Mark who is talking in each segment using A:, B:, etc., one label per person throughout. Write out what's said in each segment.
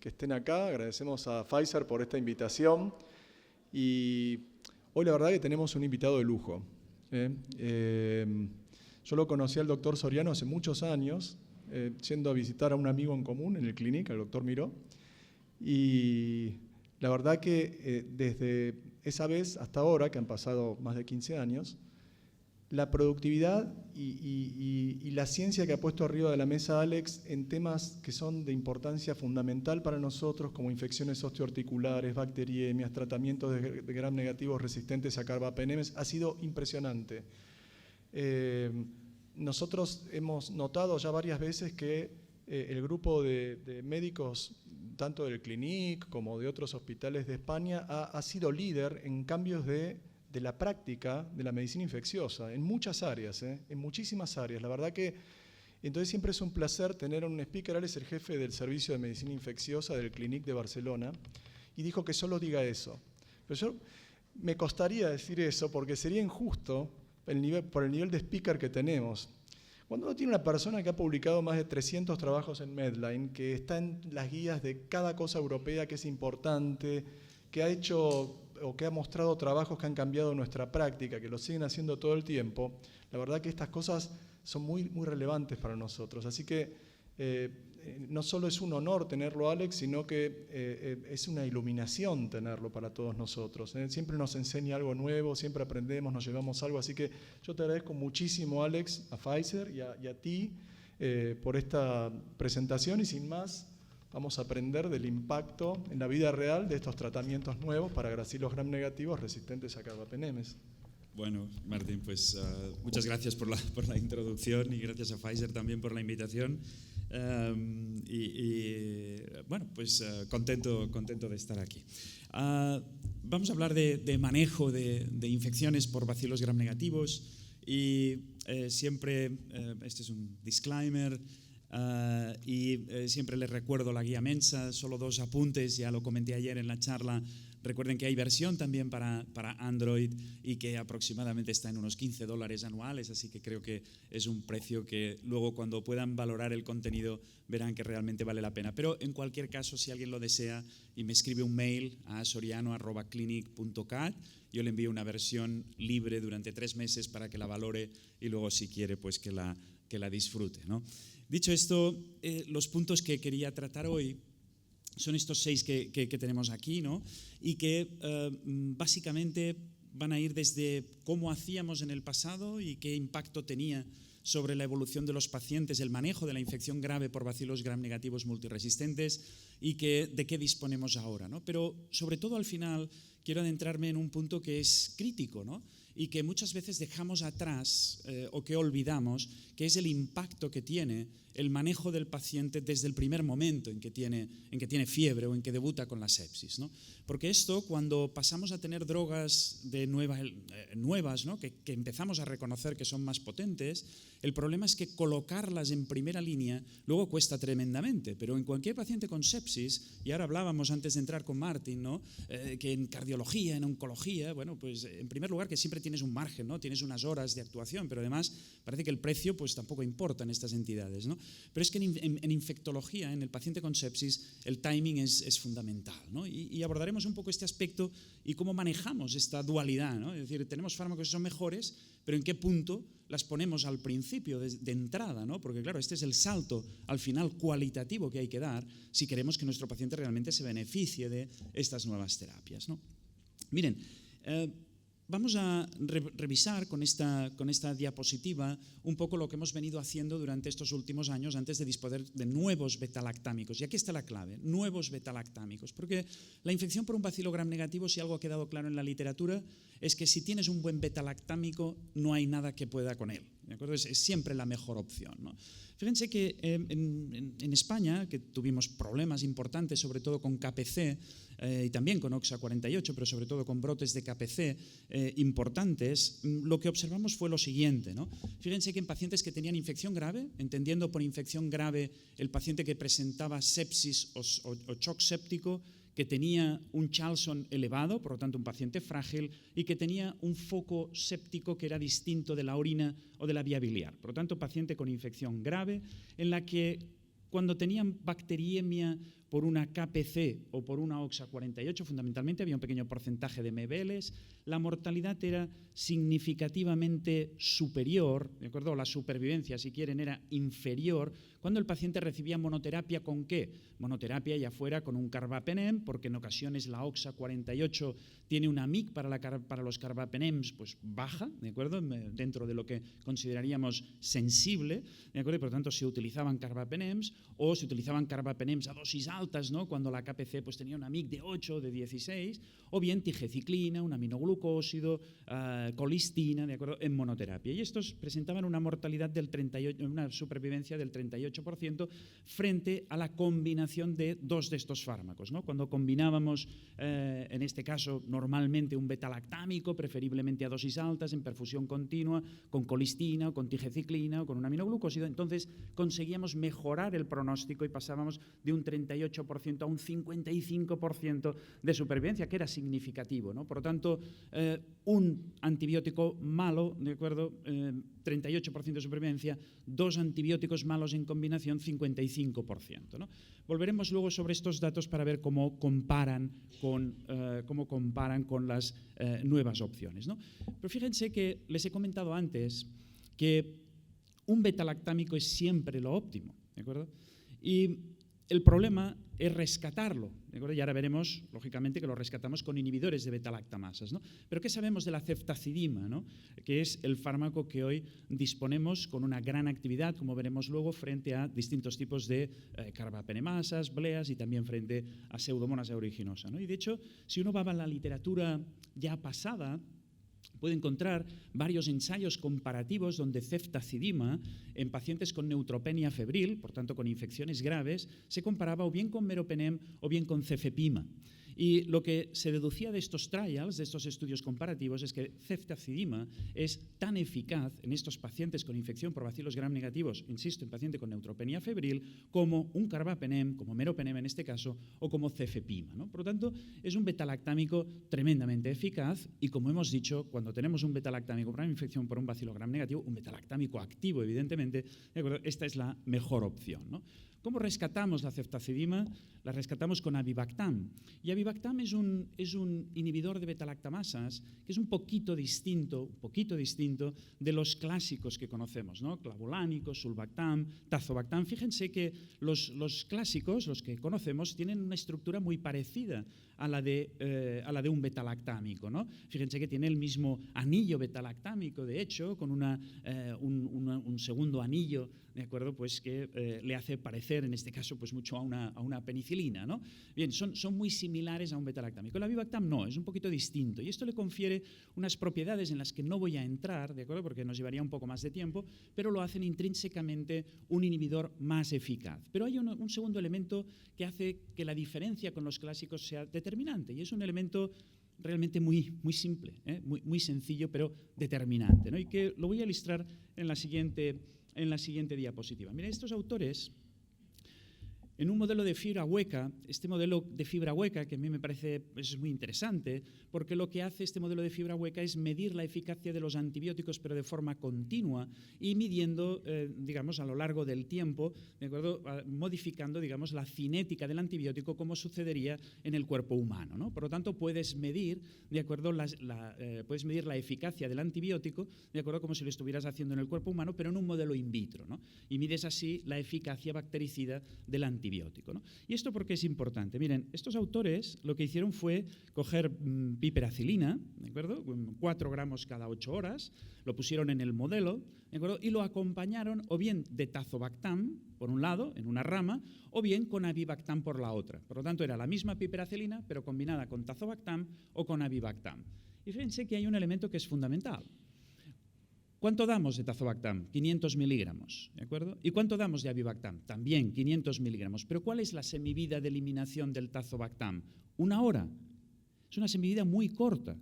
A: que estén acá, agradecemos a Pfizer por esta invitación y hoy la verdad que tenemos un invitado de lujo. Yo lo conocí al doctor Soriano hace muchos años, yendo a visitar a un amigo en común en el Clínica, el doctor Miró, y la verdad que desde esa vez hasta ahora, que han pasado más de 15 años, la productividad y la ciencia que ha puesto arriba de la mesa Alex en temas que son de importancia fundamental para nosotros, como infecciones osteoarticulares, bacteriemias, tratamientos de gram negativos resistentes a carbapenemes, ha sido impresionante. Nosotros hemos notado ya varias veces que el grupo de médicos, tanto del Clinic como de otros hospitales de España, ha sido líder en cambios de la práctica de la medicina infecciosa, en muchas áreas, en muchísimas áreas. La verdad que entonces siempre es un placer tener un speaker. Él es el jefe del servicio de medicina infecciosa del Clinic de Barcelona y dijo que solo diga eso. Pero yo me costaría decir eso porque sería injusto por el nivel de speaker que tenemos. Cuando uno tiene una persona que ha publicado más de 300 trabajos en Medline, que está en las guías de cada cosa europea que es importante, que ha hecho o que ha mostrado trabajos que han cambiado nuestra práctica, que lo siguen haciendo todo el tiempo, la verdad que estas cosas son muy, muy relevantes para nosotros. Así que no solo es un honor tenerlo, Alex, sino que es una iluminación tenerlo para todos nosotros. Siempre nos enseña algo nuevo, siempre aprendemos, nos llevamos algo. Así que yo te agradezco muchísimo, Alex, a Pfizer y a ti por esta presentación y sin más, vamos a aprender del impacto en la vida real de estos tratamientos nuevos para bacilos gram negativos resistentes a carbapenemes.
B: Bueno, Martín, pues muchas gracias por la introducción y gracias a Pfizer también por la invitación. Bueno, pues contento de estar aquí. Vamos a hablar de manejo de infecciones por bacilos gram negativos y siempre, este es un disclaimer, siempre les recuerdo la guía Mensa, solo 2 apuntes, ya lo comenté ayer en la charla. Recuerden que hay versión también para Android y que aproximadamente está en unos $15 anuales, así que creo que es un precio que luego cuando puedan valorar el contenido verán que realmente vale la pena. Pero en cualquier caso, si alguien lo desea y me escribe un mail a soriano@clinic.cat, yo le envío una versión libre durante 3 meses para que la valore y luego si quiere pues que la disfrute, ¿no? Dicho esto, los puntos que quería tratar hoy son estos 6 que tenemos aquí, ¿no? Y que básicamente van a ir desde cómo hacíamos en el pasado y qué impacto tenía sobre la evolución de los pacientes, el manejo de la infección grave por bacilos gram negativos multiresistentes y de qué disponemos ahora, ¿no? Pero sobre todo al final quiero adentrarme en un punto que es crítico, ¿no? Y que muchas veces dejamos atrás o que olvidamos, que es el impacto que tiene el manejo del paciente desde el primer momento en que tiene fiebre o en que debuta con la sepsis, ¿no? Porque esto, cuando pasamos a tener drogas nuevas, ¿no? que empezamos a reconocer que son más potentes, el problema es que colocarlas en primera línea luego cuesta tremendamente. Pero en cualquier paciente con sepsis, y ahora hablábamos antes de entrar con Martin, ¿no? Que en cardiología, en oncología, bueno, pues en primer lugar que siempre tienes un margen, ¿no? Tienes unas horas de actuación, pero además parece que el precio pues tampoco importa en estas entidades, ¿no? Pero es que en infectología, en el paciente con sepsis, el timing es fundamental, ¿no? Y abordaremos un poco este aspecto y cómo manejamos esta dualidad, ¿no? Es decir, tenemos fármacos que son mejores, pero en qué punto las ponemos al principio, de entrada, ¿no? Porque claro, este es el salto al final cualitativo que hay que dar si queremos que nuestro paciente realmente se beneficie de estas nuevas terapias, ¿no? Miren, vamos a revisar con esta diapositiva un poco lo que hemos venido haciendo durante estos últimos años antes de disponer de nuevos betalactámicos. Y aquí está la clave, nuevos betalactámicos. Porque la infección por un bacilo gram negativo, si algo ha quedado claro en la literatura, es que si tienes un buen betalactámico no hay nada que pueda con él. ¿De acuerdo? Es siempre la mejor opción, ¿no? Fíjense que en España, que tuvimos problemas importantes, sobre todo con KPC, y también con OXA48, pero sobre todo con brotes de KPC importantes, lo que observamos fue lo siguiente, ¿no? Fíjense que en pacientes que tenían infección grave, entendiendo por infección grave el paciente que presentaba sepsis o shock séptico, que tenía un Charlson elevado, por lo tanto un paciente frágil, y que tenía un foco séptico que era distinto de la orina o de la vía biliar. Por lo tanto, paciente con infección grave en la que cuando tenían bacteriemia por una KPC o por una OXA48, fundamentalmente había un pequeño porcentaje de MBLs, la mortalidad era significativamente superior, ¿de acuerdo? La supervivencia, si quieren, era inferior cuando el paciente recibía monoterapia. ¿Con qué? Monoterapia ya fuera con un carbapenem, porque en ocasiones la OXA48 tiene una MIC para los carbapenems pues baja, ¿de acuerdo? Dentro de lo que consideraríamos sensible, ¿de acuerdo? Y por lo tanto se utilizaban carbapenems o se utilizaban carbapenems a dosis altas, ¿no? Cuando la KPC pues tenía una MIC de 8 o de 16, o bien tigeciclina, un aminoglucósido, colistina, ¿de acuerdo? En monoterapia. Y estos presentaban una mortalidad del 38, una supervivencia del 38% frente a la combinación de dos de estos fármacos, ¿no? Cuando combinábamos, en este caso, normalmente un betalactámico, preferiblemente a dosis altas, en perfusión continua, con colistina o con tigeciclina o con un aminoglucósido, entonces conseguíamos mejorar el pronóstico y pasábamos de un 38% a un 55% de supervivencia, que era significativo, ¿no? Por lo tanto, un antibiótico malo, ¿de acuerdo? 38% de supervivencia, dos antibióticos malos en combinación, 55%, ¿no? Volveremos luego sobre estos datos para ver cómo comparan con las nuevas opciones, ¿no? Pero fíjense que les he comentado antes que un betalactámico es siempre lo óptimo, ¿de acuerdo? Y el problema es rescatarlo, ¿de acuerdo? Y ahora veremos, lógicamente, que lo rescatamos con inhibidores de betalactamasas, ¿no? Pero ¿qué sabemos de la ceftazidima, ¿no? Que es el fármaco que hoy disponemos con una gran actividad, como veremos luego, frente a distintos tipos de carbapenemasas, bleas y también frente a Pseudomonas aeruginosa, ¿no? Y de hecho, si uno va a la literatura ya pasada, puede encontrar varios ensayos comparativos donde ceftazidima en pacientes con neutropenia febril, por tanto con infecciones graves, se comparaba o bien con meropenem o bien con cefepima. Y lo que se deducía de estos trials, de estos estudios comparativos, es que ceftazidima es tan eficaz en estos pacientes con infección por bacilos gram negativos, insisto, en paciente con neutropenia febril, como un carbapenem, como meropenem en este caso, o como cefepima, ¿no? Por lo tanto, es un betalactámico tremendamente eficaz y, como hemos dicho, cuando tenemos un betalactámico para una infección por un bacilo gram negativo, un betalactámico activo, evidentemente, ¿de acuerdo? Esta es la mejor opción, ¿no? ¿Cómo rescatamos la ceftazidima? La rescatamos con avibactam. Y avibactam es un inhibidor de betalactamasas que es un poquito distinto de los clásicos que conocemos, ¿no? Clavulánico, sulbactam, tazobactam. Fíjense que los clásicos, los que conocemos, tienen una estructura muy parecida a la de un betalactámico, ¿no? Fíjense que tiene el mismo anillo betalactámico, de hecho, con un segundo anillo, ¿de acuerdo? Pues que le hace parecer, en este caso, pues mucho a una penicilina, ¿no? Bien, son muy similares a un betalactámico. El avibactam no, es un poquito distinto y esto le confiere unas propiedades en las que no voy a entrar, ¿de acuerdo? Porque nos llevaría un poco más de tiempo, pero lo hacen intrínsecamente un inhibidor más eficaz. Pero hay un segundo elemento que hace que la diferencia con los clásicos sea determinante y es un elemento realmente muy simple, muy sencillo, pero determinante, ¿no? Y que lo voy a ilustrar en la siguiente diapositiva. Miren, estos autores, en un modelo de fibra hueca, este modelo de fibra hueca, que a mí me parece es muy interesante, porque lo que hace este modelo de fibra hueca es medir la eficacia de los antibióticos, pero de forma continua, y midiendo, digamos, a lo largo del tiempo, ¿de acuerdo? Modificando, digamos, la cinética del antibiótico, como sucedería en el cuerpo humano, ¿no? Por lo tanto, puedes medir, ¿de acuerdo? Puedes medir la eficacia del antibiótico, ¿de acuerdo? Como si lo estuvieras haciendo en el cuerpo humano, pero en un modelo in vitro, ¿no? Y mides así la eficacia bactericida del antibiótico, ¿no? ¿Y esto por qué es importante? Miren, estos autores lo que hicieron fue coger piperacilina, ¿de acuerdo? 4 gramos cada 8 horas, lo pusieron en el modelo, ¿de acuerdo? Y lo acompañaron o bien de tazobactam, por un lado, en una rama, o bien con avibactam por la otra. Por lo tanto, era la misma piperacilina, pero combinada con tazobactam o con avibactam. Y fíjense que hay un elemento que es fundamental. ¿Cuánto damos de tazobactam? 500 miligramos, ¿de acuerdo? ¿Y cuánto damos de avibactam? También 500 miligramos. ¿Pero cuál es la semivida de eliminación del tazobactam? 1 hora. Es una semivida muy corta.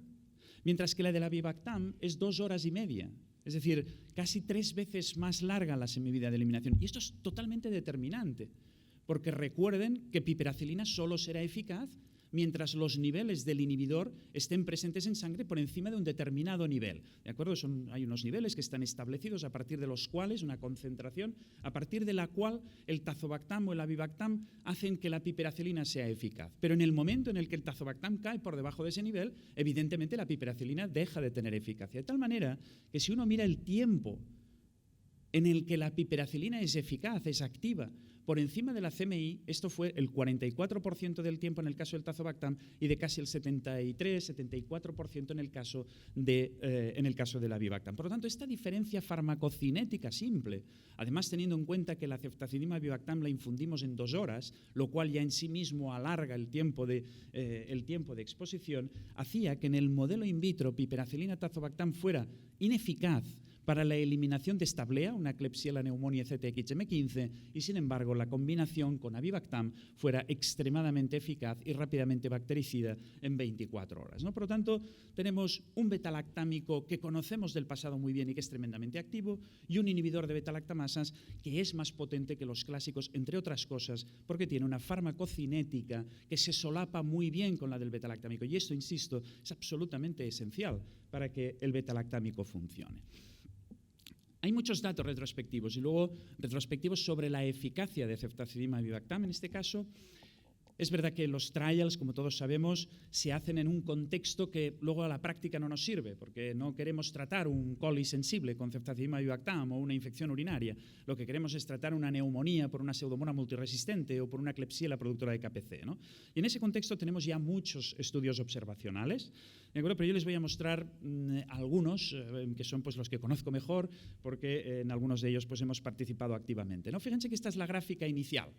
B: Mientras que la del avibactam es 2 horas y media. Es decir, casi 3 veces más larga la semivida de eliminación. Y esto es totalmente determinante, porque recuerden que piperacilina solo será eficaz mientras los niveles del inhibidor estén presentes en sangre por encima de un determinado nivel. ¿De acuerdo? Hay unos niveles que están establecidos a partir de los cuales, una concentración, a partir de la cual el tazobactam o el avibactam hacen que la piperacilina sea eficaz. Pero en el momento en el que el tazobactam cae por debajo de ese nivel, evidentemente la piperacilina deja de tener eficacia. De tal manera que si uno mira el tiempo en el que la piperacilina es eficaz, es activa, por encima de la CMI, esto fue el 44% del tiempo en el caso del tazobactam y de casi el 73-74% en el caso del avibactam. Por lo tanto, esta diferencia farmacocinética simple, además teniendo en cuenta que la ceftazidima avibactam la infundimos en 2 horas, lo cual ya en sí mismo alarga el tiempo de exposición, hacía que en el modelo in vitro piperacilina tazobactam fuera ineficaz para la eliminación de esta blea, una Klebsiella pneumoniae CTX-M15, y sin embargo la combinación con avibactam fuera extremadamente eficaz y rápidamente bactericida en 24 horas. ¿No? Por lo tanto, tenemos un betalactámico que conocemos del pasado muy bien y que es tremendamente activo, y un inhibidor de betalactamasas que es más potente que los clásicos, entre otras cosas, porque tiene una farmacocinética que se solapa muy bien con la del betalactámico. Y esto, insisto, es absolutamente esencial para que el betalactámico funcione. Hay muchos datos retrospectivos y luego retrospectivos sobre la eficacia de ceftazidima avibactam. En este caso, es verdad que los trials, como todos sabemos, se hacen en un contexto que luego a la práctica no nos sirve, porque no queremos tratar un coli sensible con ceftazidima avibactam o una infección urinaria. Lo que queremos es tratar una neumonía por una pseudomonas multiresistente o por una Klebsiella productora de KPC, ¿no? Y en ese contexto tenemos ya muchos estudios observacionales, ¿de acuerdo? Pero yo les voy a mostrar algunos, que son pues, los que conozco mejor, porque en algunos de ellos pues, hemos participado activamente, ¿no? Fíjense que esta es la gráfica inicial,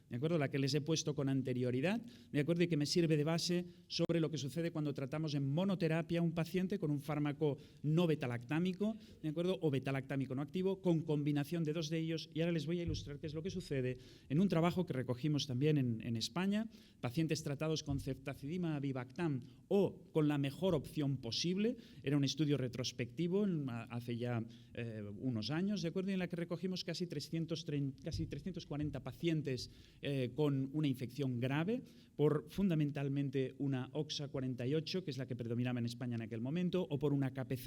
B: ¿de acuerdo? La que les he puesto con anterioridad, ¿de acuerdo? Y que me sirve de base sobre lo que sucede cuando tratamos en monoterapia a un paciente con un fármaco no betalactámico, ¿de acuerdo? O betalactámico no activo, con combinación de 2 de ellos. Y ahora les voy a ilustrar qué es lo que sucede en un trabajo que recogimos también en España, pacientes tratados con ceftazidima avibactam o con la mejor opción posible. Era un estudio retrospectivo hace ya unos años, ¿de acuerdo? Y en la que recogimos casi 340 pacientes con una infección grave por fundamentalmente una OXA48, que es la que predominaba en España en aquel momento, o por una KPC,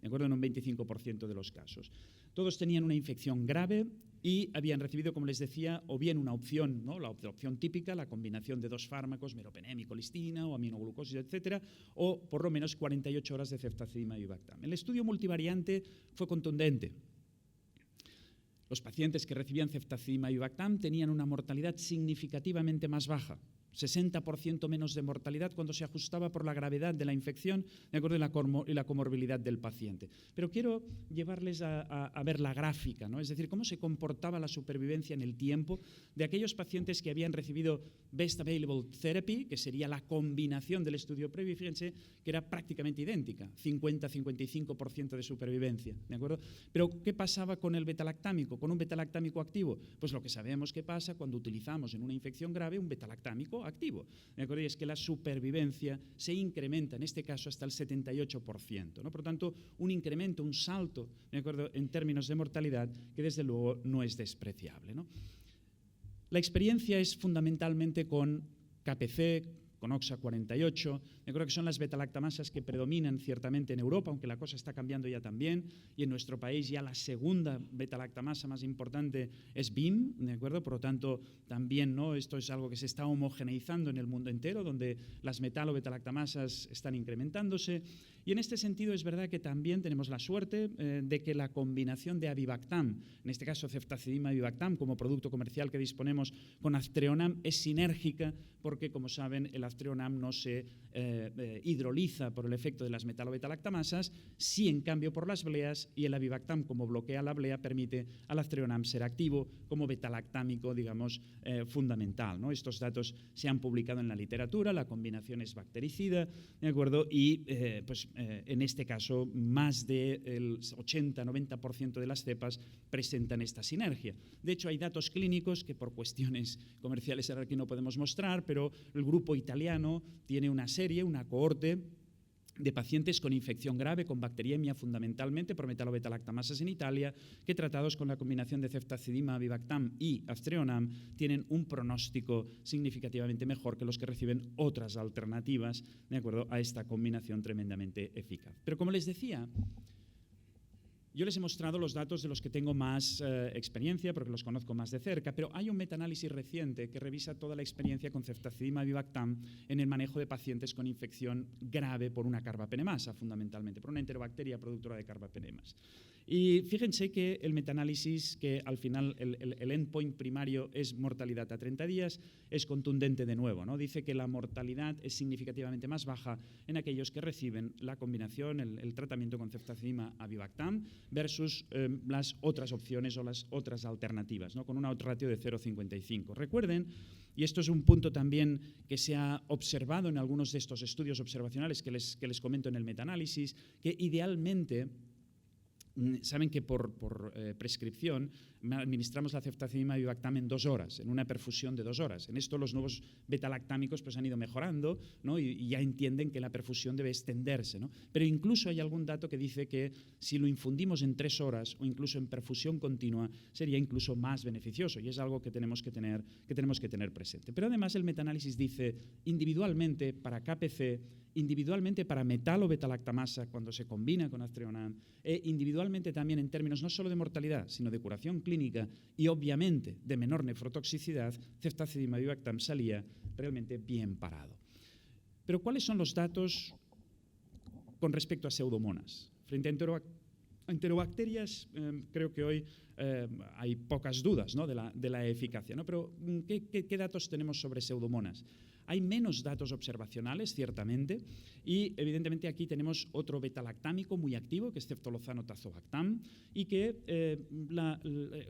B: ¿de acuerdo? En un 25% de los casos. Todos tenían una infección grave y habían recibido, como les decía, o bien una opción, ¿no? La opción típica, la combinación de 2 fármacos, meropenem, colistina o aminoglucosis, etcétera, o por lo menos 48 horas de ceftazidima avibactam. El estudio multivariante fue contundente. Los pacientes que recibían ceftazidima avibactam tenían una mortalidad significativamente más baja, 60% menos de mortalidad cuando se ajustaba por la gravedad de la infección, de acuerdo, y la comorbilidad del paciente. Pero quiero llevarles a ver la gráfica, ¿no? Es decir, cómo se comportaba la supervivencia en el tiempo de aquellos pacientes que habían recibido Best Available Therapy, que sería la combinación del estudio previo, y fíjense que era prácticamente idéntica, 50-55% de supervivencia, ¿de acuerdo? Pero, ¿qué pasaba con el betalactámico, con un betalactámico activo? Pues lo que sabemos que pasa cuando utilizamos en una infección grave un betalactámico activo, ¿de acuerdo? Y es que la supervivencia se incrementa, en este caso, hasta el 78%, ¿no? Por lo tanto, un incremento, un salto, ¿de acuerdo?, en términos de mortalidad que, desde luego, no es despreciable, ¿no? La experiencia es fundamentalmente con KPC, con OXA48, yo creo que son las betalactamasas que predominan ciertamente en Europa, aunque la cosa está cambiando ya también, y en nuestro país ya la segunda betalactamasa más importante es BIM, ¿de acuerdo? Por lo tanto, también, ¿no?, esto es algo que se está homogeneizando en el mundo entero, donde las metalo-betalactamasas están incrementándose, y en este sentido es verdad que también tenemos la suerte de que la combinación de avibactam, en este caso ceftazidima avibactam, como producto comercial que disponemos con aztreonam, es sinérgica, porque, como saben, el aztreonam no se hidroliza por el efecto de las metalo-betalactamasas, sí, en cambio, por las bleas, y el avibactam, como bloquea la blea, permite al aztreonam ser activo como betalactámico, digamos, fundamental, ¿no? Estos datos se han publicado en la literatura, la combinación es bactericida, ¿de acuerdo? Y en este caso, más del 80-90% de las cepas presentan esta sinergia. De hecho, hay datos clínicos que por cuestiones comerciales ahora aquí no podemos mostrar, pero el grupo italiano tiene una serie, una cohorte de pacientes con infección grave, con bacteriemia fundamentalmente por metalobetalactamases en Italia, que tratados con la combinación de ceftazidima, avibactam y aztreonam tienen un pronóstico significativamente mejor que los que reciben otras alternativas, de acuerdo a esta combinación tremendamente eficaz. Pero como les decía, yo les he mostrado los datos de los que tengo más experiencia, porque los conozco más de cerca, pero hay un metaanálisis reciente que revisa toda la experiencia con ceftazidima avibactam en el manejo de pacientes con infección grave por una carbapenemasa, fundamentalmente, por una enterobacteria productora de carbapenemas. Y fíjense que el metaanálisis, que al final el endpoint primario es mortalidad a 30 días, es contundente de nuevo, ¿no? Dice que la mortalidad es significativamente más baja en aquellos que reciben la combinación, el tratamiento con ceftazidima avibactam versus las otras opciones o las otras alternativas, ¿no? Con una ratio de 0,55. Recuerden, y esto es un punto también que se ha observado en algunos de estos estudios observacionales que les comento en el metaanálisis, que idealmente saben que por prescripción administramos la ceftazidima avibactam en 2 horas, en una perfusión de 2 horas. En esto los nuevos betalactámicos pues, han ido mejorando, ¿no? y ya entienden que la perfusión debe extenderse, ¿no? Pero incluso hay algún dato que dice que si lo infundimos en 3 horas o incluso en perfusión continua sería incluso más beneficioso, y es algo que tenemos que tener presente. Pero además el metaanálisis dice individualmente para KPC, individualmente para metalobetalactamasa cuando se combina con aztreonam, e individualmente también en términos no solo de mortalidad, sino de curación clínica y obviamente de menor nefrotoxicidad, ceftazidima avibactam salía realmente bien parado. Pero ¿cuáles son los datos con respecto a pseudomonas? Frente a enterobacterias, creo que hoy hay pocas dudas, ¿no? de la eficacia, ¿no? Pero ¿qué datos tenemos sobre pseudomonas? Hay menos datos observacionales, ciertamente, y evidentemente aquí tenemos otro betalactámico muy activo, que es ceftolozano tazobactam, y que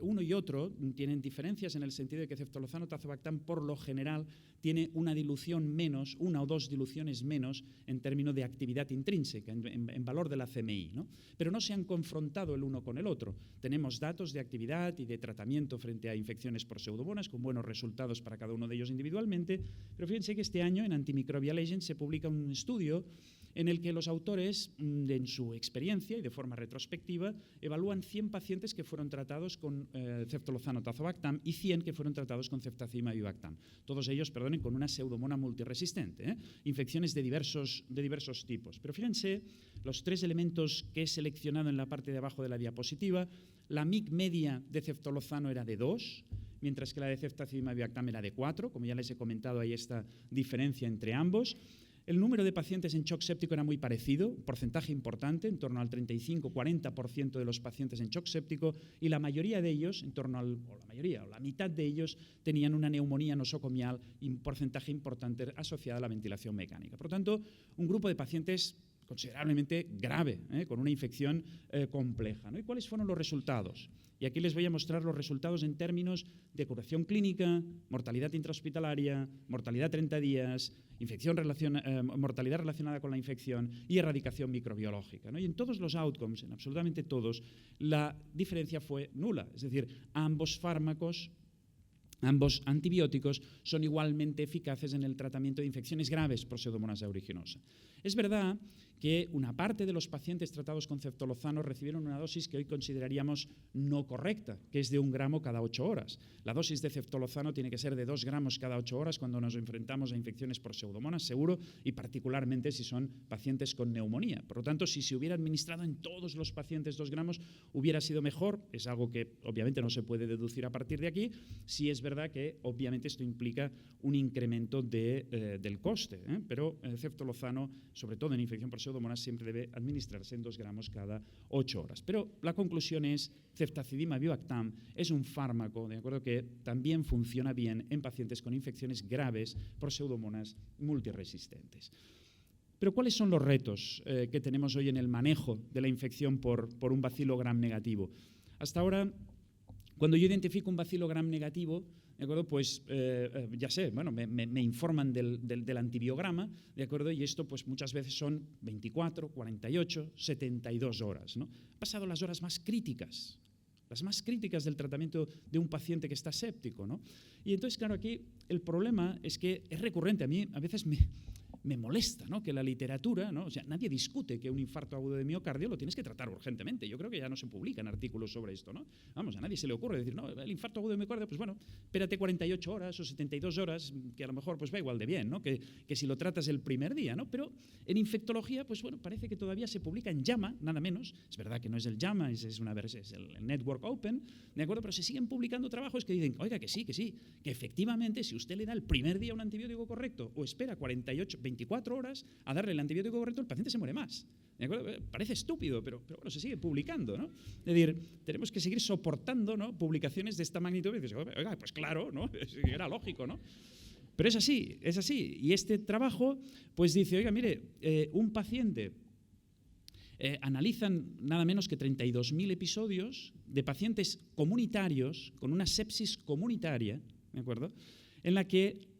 B: uno y otro tienen diferencias en el sentido de que ceftolozano tazobactam por lo general tiene una dilución menos, 1 o 2 diluciones menos en términos de actividad intrínseca, en valor de la CMI, ¿no? Pero no se han confrontado el uno con el otro. Tenemos datos de actividad y de tratamiento frente a infecciones por pseudomonas con buenos resultados para cada uno de ellos individualmente, pero fíjense que este año en Antimicrobial Agent se publica un estudio en el que los autores, en su experiencia y de forma retrospectiva, evalúan 100 pacientes que fueron tratados con ceftolozano tazobactam y 100 que fueron tratados con ceftazidima avibactam. Todos ellos, perdonen, con una pseudomona multiresistente, infecciones de diversos tipos. Pero fíjense los 3 elementos que he seleccionado en la parte de abajo de la diapositiva. La MIC media de ceftolozano era de 2, mientras que la de ceftazidima avibactam era de 4, como ya les he comentado, hay esta diferencia entre ambos. El número de pacientes en shock séptico era muy parecido, un porcentaje importante, en torno al 35-40% de los pacientes en shock séptico, y la mayoría de ellos, la mitad de ellos, tenían una neumonía nosocomial y un porcentaje importante asociado a la ventilación mecánica. Por lo tanto, un grupo de pacientes considerablemente grave, con una infección compleja, ¿no? ¿Y cuáles fueron los resultados? Y aquí les voy a mostrar los resultados en términos de curación clínica, mortalidad intrahospitalaria, mortalidad 30 días, mortalidad relacionada con la infección y erradicación microbiológica, ¿no? Y en todos los outcomes, en absolutamente todos, la diferencia fue nula. Es decir, ambos antibióticos son igualmente eficaces en el tratamiento de infecciones graves por Pseudomonas aeruginosa. Es verdad que una parte de los pacientes tratados con ceftolozano recibieron una dosis que hoy consideraríamos no correcta, que es de 1 gramo cada 8 horas. La dosis de ceftolozano tiene que ser de 2 gramos cada 8 horas cuando nos enfrentamos a infecciones por Pseudomonas, seguro, y particularmente si son pacientes con neumonía. Por lo tanto, si se hubiera administrado en todos los pacientes 2 gramos, hubiera sido mejor. Es algo que obviamente no se puede deducir a partir de aquí. Sí es verdad que obviamente esto implica un incremento del coste, pero el ceftolozano, sobre todo en infección por Pseudomonas, siempre debe administrarse en 2 gramos cada 8 horas. Pero la conclusión es, ceftazidima avibactam es un fármaco, ¿de acuerdo?, que también funciona bien en pacientes con infecciones graves por Pseudomonas multiresistentes. Pero ¿cuáles son los retos que tenemos hoy en el manejo de la infección por un bacilo gram negativo? Hasta ahora, cuando yo identifico un bacilo gram negativo, ¿de acuerdo? Pues ya sé, bueno, me informan del antibiograma, ¿de acuerdo? Y esto pues muchas veces son 24, 48, 72 horas, ¿no? Han pasado las horas más críticas del tratamiento de un paciente que está séptico, ¿no? Y entonces, claro, aquí el problema es que es recurrente. A mí a veces me molesta, ¿no?, que la literatura, ¿no?, o sea, nadie discute que un infarto agudo de miocardio lo tienes que tratar urgentemente. Yo creo que ya no se publican artículos sobre esto, ¿no? Vamos, a nadie se le ocurre decir, no, el infarto agudo de miocardio, pues bueno, espérate 48 horas o 72 horas, que a lo mejor pues va igual de bien, ¿no?, que si lo tratas el primer día, ¿no? Pero en infectología, pues bueno, parece que todavía se publica en JAMA, nada menos. Es verdad que no es el JAMA, es el Network Open, ¿de acuerdo? Pero se siguen publicando trabajos que dicen, oiga, que sí, que efectivamente, si usted le da el primer día un antibiótico correcto o espera 24 horas a darle el antibiótico correcto, el paciente se muere más. ¿De acuerdo? Parece estúpido, pero bueno, se sigue publicando, ¿no? Es decir, tenemos que seguir soportando, ¿no?, publicaciones de esta magnitud. Y dices, oiga, pues claro, ¿no? Era lógico, ¿no? Pero es así, es así. Y este trabajo, pues dice, oiga, mire, un paciente, analizan nada menos que 32.000 episodios de pacientes comunitarios con una sepsis comunitaria, ¿de acuerdo?, en la que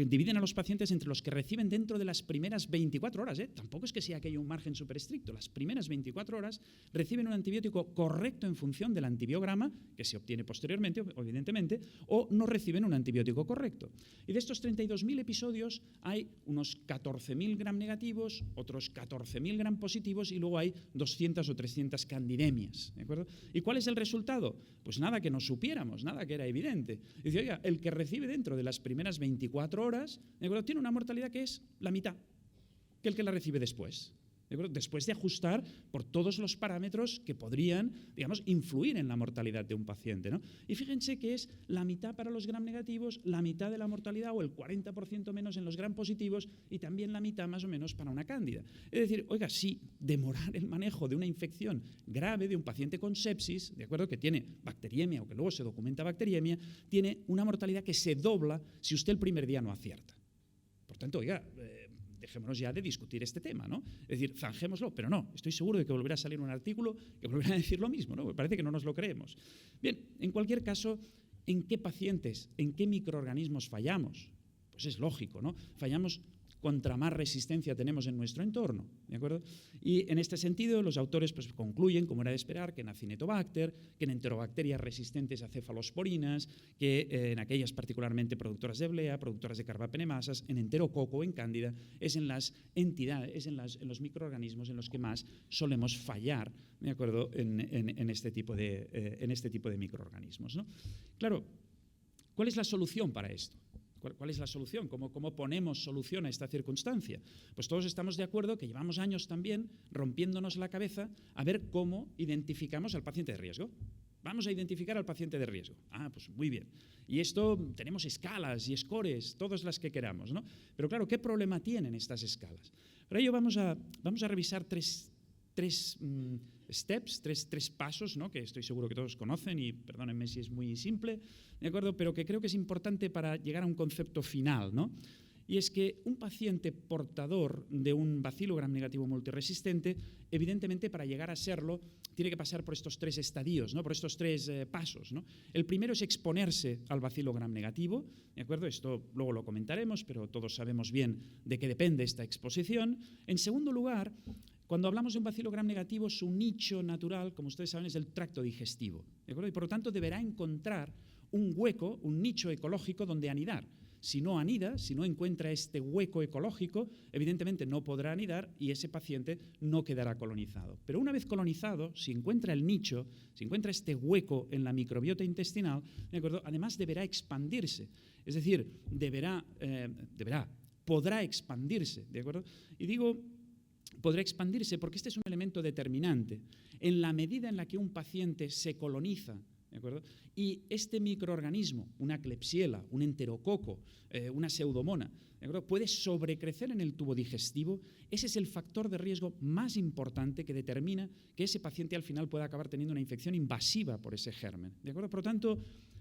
B: dividen a los pacientes entre los que reciben dentro de las primeras 24 horas, tampoco es que sea que haya un margen súper estricto, las primeras 24 horas reciben un antibiótico correcto en función del antibiograma, que se obtiene posteriormente, evidentemente, o no reciben un antibiótico correcto. Y de estos 32.000 episodios hay unos 14.000 gram negativos, otros 14.000 gram positivos y luego hay 200 o 300 candidemias, ¿de acuerdo? ¿Y cuál es el resultado? Pues nada que no supiéramos, nada que era evidente. Dice, oiga, el que recibe dentro de las primeras 24 horas, ¿de acuerdo?, tiene una mortalidad que es la mitad que el que la recibe después. ¿De acuerdo? Después de ajustar por todos los parámetros que podrían, digamos, influir en la mortalidad de un paciente, ¿no? Y fíjense que es la mitad para los gram negativos, la mitad de la mortalidad o el 40% menos en los gram positivos y también la mitad más o menos para una cándida. Es decir, oiga, sí, demorar el manejo de una infección grave de un paciente con sepsis, ¿de acuerdo?, que tiene bacteriemia o que luego se documenta bacteriemia, tiene una mortalidad que se dobla si usted el primer día no acierta. Por tanto, oiga, dejémonos ya de discutir este tema, ¿no? Es decir, zanjémoslo, pero no, estoy seguro de que volverá a salir un artículo que volverá a decir lo mismo, ¿no? Parece que no nos lo creemos. Bien, en cualquier caso, ¿en qué pacientes, en qué microorganismos fallamos? Pues es lógico, ¿no? Fallamos contra más resistencia tenemos en nuestro entorno, ¿de acuerdo? Y en este sentido, los autores pues, concluyen, como era de esperar, que en Acinetobacter, que en enterobacterias resistentes a cefalosporinas, que en aquellas particularmente productoras de blea, productoras de carbapenemasas, en enterococo, en cándida, es en las entidades, en los microorganismos en los que más solemos fallar, ¿de acuerdo?, en este tipo de microorganismos, ¿no? Claro, ¿cuál es la solución para esto? ¿Cuál es la solución? ¿Cómo ponemos solución a esta circunstancia? Pues todos estamos de acuerdo que llevamos años también rompiéndonos la cabeza a ver cómo identificamos al paciente de riesgo. Vamos a identificar al paciente de riesgo. Ah, pues muy bien. Y esto tenemos escalas y scores, todas las que queramos, ¿no? Pero claro, ¿qué problema tienen estas escalas? Para ello vamos a revisar tres steps, tres pasos, ¿no?, que estoy seguro que todos conocen y perdónenme si es muy simple, ¿de acuerdo?, pero que creo que es importante para llegar a un concepto final, ¿no? Y es que un paciente portador de un bacilo gram negativo multiresistente, evidentemente para llegar a serlo, tiene que pasar por estos tres estadios, ¿no?, por estos tres pasos, ¿no? El primero es exponerse al bacilo gram negativo, ¿de acuerdo? Esto luego lo comentaremos, pero todos sabemos bien de qué depende esta exposición. En segundo lugar, cuando hablamos de un bacilo gram negativo, su nicho natural, como ustedes saben, es el tracto digestivo, ¿de acuerdo? Y por lo tanto deberá encontrar un hueco, un nicho ecológico donde anidar. Si no anida, si no encuentra este hueco ecológico, evidentemente no podrá anidar y ese paciente no quedará colonizado. Pero una vez colonizado, si encuentra el nicho, si encuentra este hueco en la microbiota intestinal, ¿de acuerdo?, además deberá expandirse. Es decir, podrá expandirse, ¿de acuerdo? Y digo, podrá expandirse porque este es un elemento determinante. En la medida en la que un paciente se coloniza, ¿de acuerdo?, y este microorganismo, una Klebsiella, un enterococo, una pseudomona, ¿de acuerdo?, puede sobrecrecer en el tubo digestivo, ese es el factor de riesgo más importante que determina que ese paciente al final pueda acabar teniendo una infección invasiva por ese germen, ¿de acuerdo? Por lo tanto,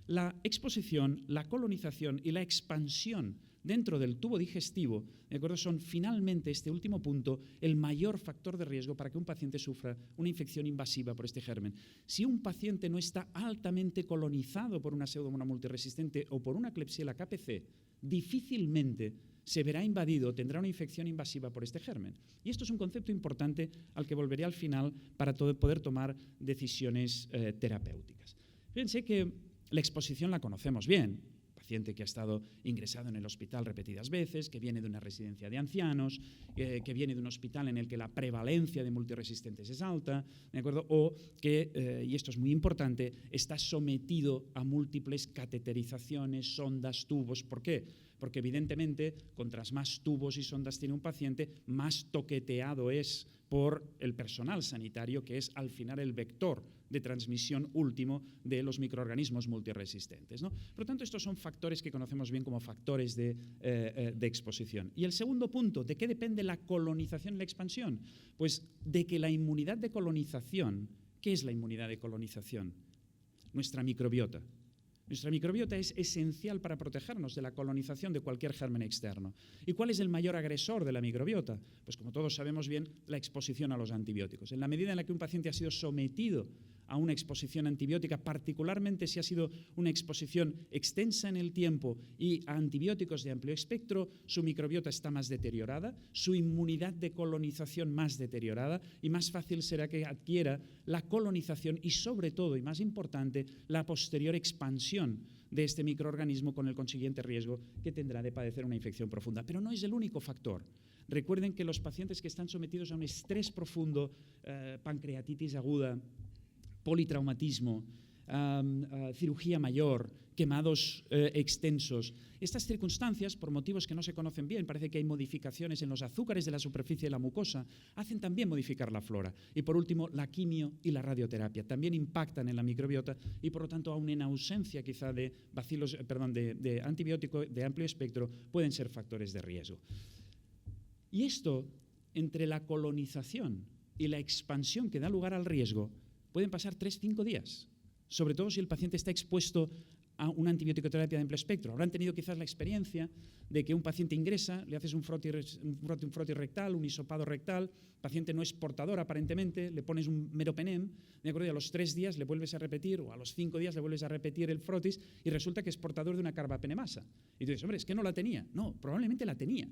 B: la exposición, la colonización y la expansión dentro del tubo digestivo, ¿de acuerdo?, son finalmente, este último punto, el mayor factor de riesgo para que un paciente sufra una infección invasiva por este germen. Si un paciente no está altamente colonizado por una pseudomonas multiresistente o por una Klebsiella KPC, difícilmente se verá invadido, tendrá una infección invasiva por este germen. Y esto es un concepto importante al que volveré al final para poder tomar decisiones terapéuticas. Fíjense que la exposición la conocemos bien. paciente que ha estado ingresado en el hospital repetidas veces, que viene de una residencia de ancianos, que viene de un hospital en el que la prevalencia de multiresistentes es alta, ¿de acuerdo? O que, y esto es muy importante, está sometido a múltiples cateterizaciones, sondas, tubos. ¿Por qué? Porque evidentemente, cuantas más tubos y sondas tiene un paciente, más toqueteado es por el personal sanitario, que es al final el vector de transmisión último de los microorganismos multiresistentes, ¿no? Por lo tanto, estos son factores que conocemos bien como factores de exposición. Y el segundo punto, ¿de qué depende la colonización y la expansión? Pues de que la inmunidad de colonización, ¿qué es la inmunidad de colonización? Nuestra microbiota. Nuestra microbiota es esencial para protegernos de la colonización de cualquier germen externo. ¿Y cuál es el mayor agresor de la microbiota? Pues como todos sabemos bien, la exposición a los antibióticos. En la medida en la que un paciente ha sido sometido a una exposición antibiótica, particularmente si ha sido una exposición extensa en el tiempo y a antibióticos de amplio espectro, su microbiota está más deteriorada, su inmunidad de colonización más deteriorada y más fácil será que adquiera la colonización y sobre todo, y más importante, la posterior expansión de este microorganismo con el consiguiente riesgo que tendrá de padecer una infección profunda. Pero no es el único factor. Recuerden que los pacientes que están sometidos a un estrés profundo, pancreatitis aguda, politraumatismo, cirugía mayor, quemados extensos. Estas circunstancias, por motivos que no se conocen bien, parece que hay modificaciones en los azúcares de la superficie de la mucosa, hacen también modificar la flora. Y por último, la quimio y la radioterapia también impactan en la microbiota y por lo tanto, aun en ausencia quizá de de antibiótico de amplio espectro, pueden ser factores de riesgo. Y esto, entre la colonización y la expansión que da lugar al riesgo, pueden pasar 3-5 días, sobre todo si el paciente está expuesto a una antibiótico-terapia de amplio espectro. Habrán tenido quizás la experiencia de que un paciente ingresa, le haces un frotis rectal, un hisopado rectal, el paciente no es portador aparentemente, le pones un meropenem, ¿de acuerdo? Y a los 3 días le vuelves a repetir, o a los 5 días le vuelves a repetir el frotis y resulta que es portador de una carbapenemasa. Y tú dices, hombre, es que no la tenía. No, probablemente la tenía.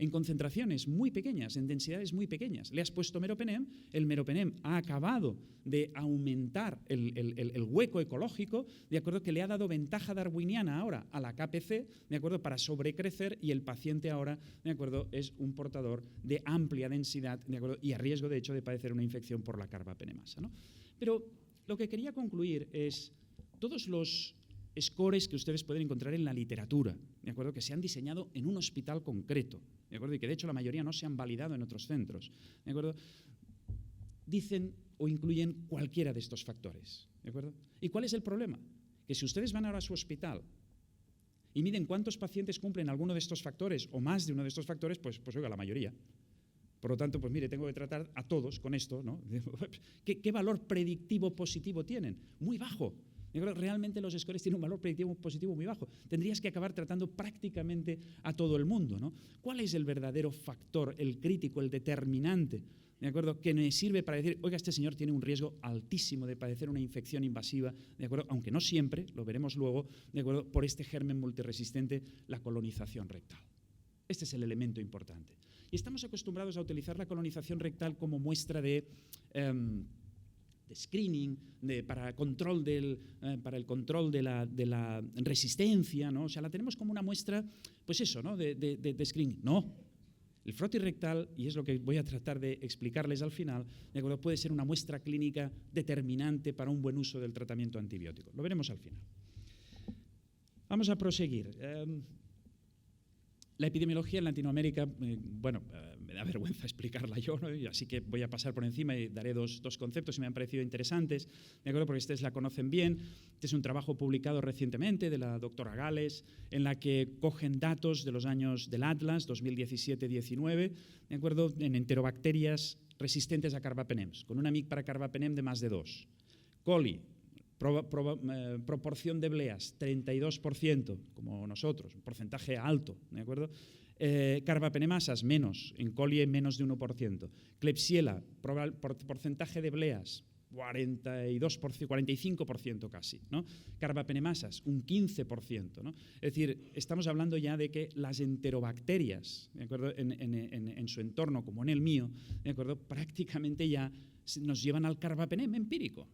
B: En concentraciones muy pequeñas, en densidades muy pequeñas. Le has puesto meropenem, el meropenem ha acabado de aumentar el hueco ecológico, de acuerdo, que le ha dado ventaja darwiniana ahora a la KPC, de acuerdo, para sobrecrecer, y el paciente ahora, de acuerdo, es un portador de amplia densidad, de acuerdo, y a riesgo de hecho de padecer una infección por la carbapenemasa, ¿no? Pero lo que quería concluir es todos los scores que ustedes pueden encontrar en la literatura, ¿de acuerdo?, que se han diseñado en un hospital concreto, ¿de acuerdo?, y que de hecho la mayoría no se han validado en otros centros, ¿de acuerdo?, dicen o incluyen cualquiera de estos factores, ¿de acuerdo? ¿Y cuál es el problema? Que si ustedes van ahora a su hospital y miden cuántos pacientes cumplen alguno de estos factores o más de uno de estos factores, pues oiga, la mayoría. Por lo tanto, pues mire, tengo que tratar a todos con esto, ¿no? ¿Qué valor predictivo positivo tienen? Muy bajo. Realmente los scores tienen un valor predictivo positivo muy bajo. Tendrías que acabar tratando prácticamente a todo el mundo, ¿no? ¿Cuál es el verdadero factor, el crítico, el determinante, ¿de acuerdo?, que me sirve para decir, oiga, este señor tiene un riesgo altísimo de padecer una infección invasiva, ¿de acuerdo?, aunque no siempre, lo veremos luego, ¿de acuerdo?, por este germen multiresistente, la colonización rectal. Este es el elemento importante. Y estamos acostumbrados a utilizar la colonización rectal como muestra de screening, para el control de la resistencia, ¿no? O sea, la tenemos como una muestra, pues eso, ¿no?, de screening. No. El frotis rectal, y es lo que voy a tratar de explicarles al final, ¿de acuerdo?, puede ser una muestra clínica determinante para un buen uso del tratamiento antibiótico. Lo veremos al final. Vamos a proseguir. La epidemiología en Latinoamérica, me da vergüenza explicarla yo, ¿no? Así que voy a pasar por encima y daré dos conceptos que me han parecido interesantes, ¿de acuerdo?, porque ustedes la conocen bien. Este es un trabajo publicado recientemente de la doctora Gales, en la que cogen datos de los años del Atlas, 2017-19, ¿de acuerdo?, en enterobacterias resistentes a carbapenems, con una MIC para carbapenem de más de 2. Coli, proporción de bleas, 32%, como nosotros, un porcentaje alto, ¿de acuerdo? Carbapenemasas, menos, en coli menos de 1%. Klebsiella, porcentaje de bleas, 42%, 45% casi, ¿no? Carbapenemasas, un 15%, ¿no? Es decir, estamos hablando ya de que las enterobacterias, ¿de acuerdo?, en su entorno, como en el mío, ¿de acuerdo?, prácticamente ya nos llevan al carbapenem empírico,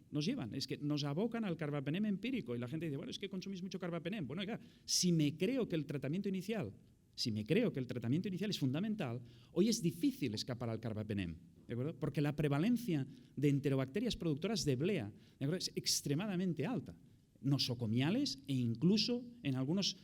B: es que nos abocan al carbapenem empírico y la gente dice, bueno, es que consumís mucho carbapenem. Bueno, oiga, si me creo que el tratamiento inicial es fundamental, hoy es difícil escapar al carbapenem, ¿de acuerdo?, porque la prevalencia de enterobacterias productoras de blea, ¿de acuerdo?, es extremadamente alta, nosocomiales e incluso en algunas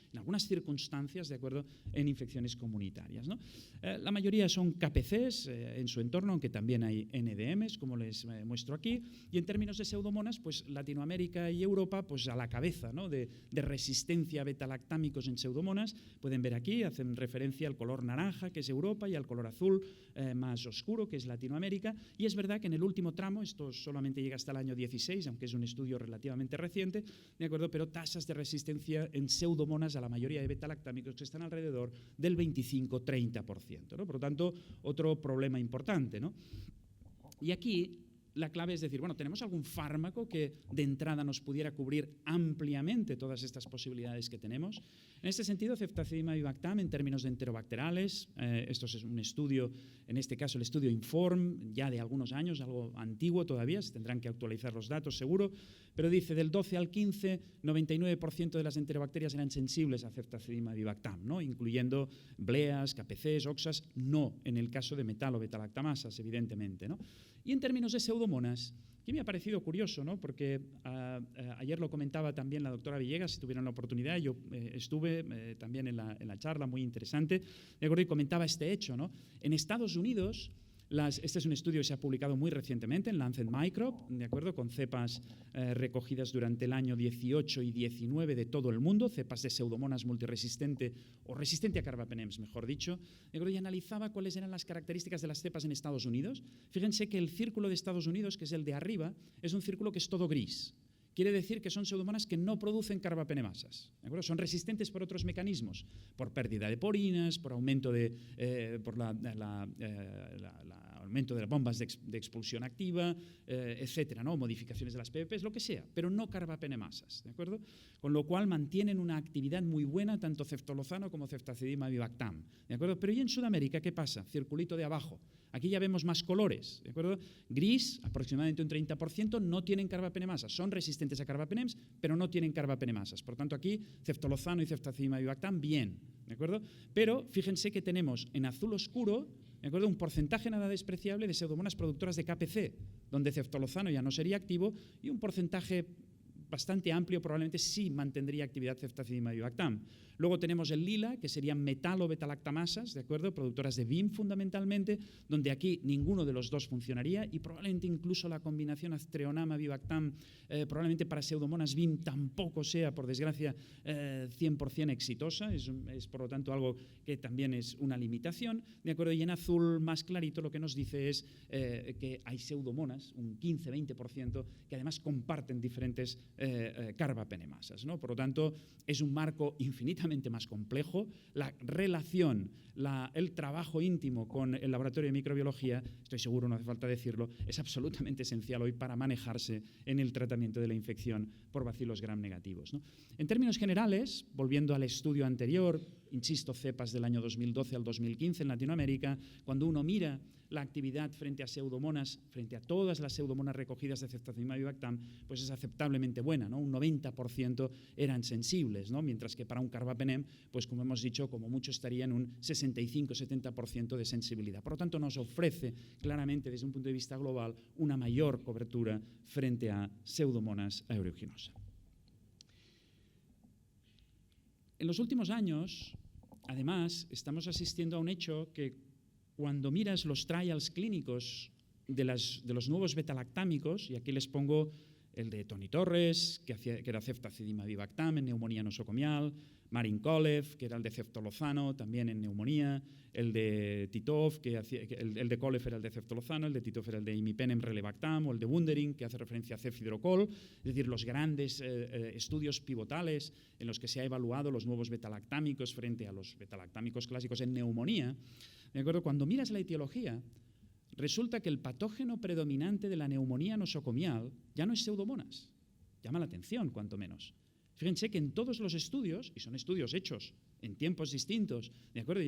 B: circunstancias, ¿de acuerdo?, en infecciones comunitarias, ¿no? La mayoría son KPCs en su entorno, aunque también hay NDMs, como les muestro aquí, y en términos de pseudomonas, pues Latinoamérica y Europa pues a la cabeza, ¿no?, de resistencia a betalactámicos en pseudomonas. Pueden ver aquí, hacen referencia al color naranja, que es Europa, y al color azul más oscuro, que es Latinoamérica, y es verdad que en el último tramo, esto solamente llega hasta el año 16, aunque es un estudio relativamente reciente, ¿de acuerdo?, pero tasas de resistencia en pseudomonas a la mayoría de betalactámicos que están alrededor del 25-30%, ¿no? Por lo tanto, otro problema importante, ¿no? Y aquí la clave es decir, bueno, ¿tenemos algún fármaco que de entrada nos pudiera cubrir ampliamente todas estas posibilidades que tenemos? En este sentido, ceftazidimab y Bactam, en términos de enterobacterales, esto es un estudio, en este caso el estudio INFORM, ya de algunos años, algo antiguo todavía, se tendrán que actualizar los datos seguro, pero dice del 12 al 15, 99% de las enterobacterias eran sensibles a ceftazidimab y Bactam, ¿no?, incluyendo bleas, KPCs, oxas, no en el caso de metal o betalactamasas, evidentemente, ¿no? Y en términos de pseudomonas, que me ha parecido curioso, ¿no?, porque ayer lo comentaba también la doctora Villegas, si tuvieron la oportunidad, yo estuve también en la charla, muy interesante, de acuerdo, y comentaba este hecho, ¿no? En Estados Unidos, este es un estudio que se ha publicado muy recientemente en Lancet Microbe, ¿de acuerdo?, con cepas recogidas durante el año 18 y 19 de todo el mundo, cepas de pseudomonas multiresistente o resistente a carbapenems, mejor dicho, ¿de acuerdo?, y analizaba cuáles eran las características de las cepas en Estados Unidos. Fíjense que el círculo de Estados Unidos, que es el de arriba, es un círculo que es todo gris. Quiere decir que son pseudomonas que no producen carbapenemasas, ¿de acuerdo? Son resistentes por otros mecanismos, por pérdida de porinas, por aumento de, aumento de las bombas de expulsión activa, etcétera, ¿no?, modificaciones de las PPPs, lo que sea, pero no carbapenemasas, ¿de acuerdo? Con lo cual mantienen una actividad muy buena tanto ceftolozano como ceftazidimab y Bactam, ¿de acuerdo? Pero ¿y en Sudamérica qué pasa? Circulito de abajo. Aquí ya vemos más colores, ¿de acuerdo? Gris, aproximadamente un 30%, no tienen carbapenemasas, son resistentes a carbapenems, pero no tienen carbapenemasas. Por tanto, aquí ceftolozano y ceftazidimab y Bactam, bien, ¿de acuerdo? Pero fíjense que tenemos en azul oscuro, ¿de acuerdo?, un porcentaje nada despreciable de pseudomonas productoras de KPC, donde ceftolozano ya no sería activo, y un porcentaje bastante amplio probablemente sí mantendría actividad ceftazidimab y Bactam. Luego tenemos el lila, que serían metal o betalactamasas, ¿de acuerdo?, productoras de BIM fundamentalmente, donde aquí ninguno de los dos funcionaría y probablemente incluso la combinación aztreonamab y Bactam probablemente para pseudomonas BIM tampoco sea, por desgracia, 100% exitosa, es por lo tanto algo que también es una limitación, ¿de acuerdo? Y en azul más clarito lo que nos dice es que hay pseudomonas, un 15-20%, que además comparten diferentes carbapenemasas, ¿no? Por lo tanto, es un marco infinitamente más complejo. La relación, el trabajo íntimo con el laboratorio de microbiología, estoy seguro, no hace falta decirlo, es absolutamente esencial hoy para manejarse en el tratamiento de la infección por bacilos gram negativos, ¿no? En términos generales, volviendo al estudio anterior, insisto, cepas del año 2012 al 2015 en Latinoamérica, cuando uno mira la actividad frente a pseudomonas, frente a todas las pseudomonas recogidas de ceftazidimab y Bactam, pues es aceptablemente buena, ¿no? Un 90% eran sensibles, ¿no? Mientras que para un carbapenem, pues como hemos dicho, como mucho estaría en un 65-70% de sensibilidad. Por lo tanto, nos ofrece claramente desde un punto de vista global una mayor cobertura frente a pseudomonas aeruginosa. En los últimos años, además, estamos asistiendo a un hecho que cuando miras los trials clínicos de los nuevos betalactámicos, y aquí les pongo el de Tony Torres, que era ceftazidimab y Bactam en neumonía nosocomial, Marin Kolev, que era el de ceftolozano, también en neumonía, el de Titov, el de Kolev era el de ceftolozano, el de Titov era el de imipenem relebactam, o el de Wundering, que hace referencia a cefidrocol, es decir, los grandes estudios pivotales en los que se ha evaluado los nuevos betalactámicos frente a los betalactámicos clásicos en neumonía. ¿De acuerdo? Cuando miras la etiología, resulta que el patógeno predominante de la neumonía nosocomial ya no es Pseudomonas. Llama la atención, cuanto menos. Fíjense que en todos los estudios, y son estudios hechos en tiempos distintos, ¿de acuerdo?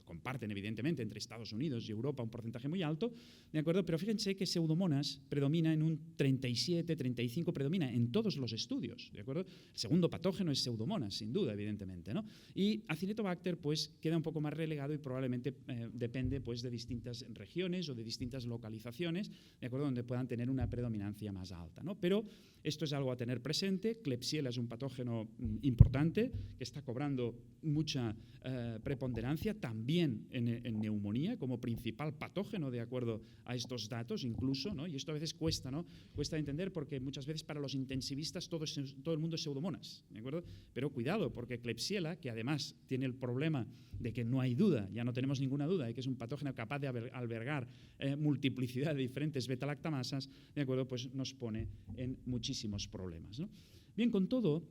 B: Comparten, evidentemente, entre Estados Unidos y Europa un porcentaje muy alto, ¿de acuerdo? Pero fíjense que Pseudomonas predomina en un 37, 35, predomina en todos los estudios, ¿de acuerdo? El segundo patógeno es Pseudomonas, sin duda, evidentemente, ¿no? Y Acinetobacter, pues, queda un poco más relegado y probablemente depende, pues, de distintas regiones o de distintas localizaciones, ¿de acuerdo? Donde puedan tener una predominancia más alta, ¿no? Pero esto es algo a tener presente. Klebsiella es un patógeno importante que está cobrando mucha preponderancia también en neumonía como principal patógeno de acuerdo a estos datos incluso, ¿no? Y esto a veces cuesta, ¿no? Cuesta entender porque muchas veces para los intensivistas todo el mundo es Pseudomonas, ¿de acuerdo? Pero cuidado, porque Klebsiella, que además tiene el problema de que no hay duda, ya no tenemos ninguna duda de que es un patógeno capaz de albergar multiplicidad de diferentes beta-lactamasas, ¿de acuerdo? Pues nos pone en muchísimos problemas, ¿no? Bien, con todo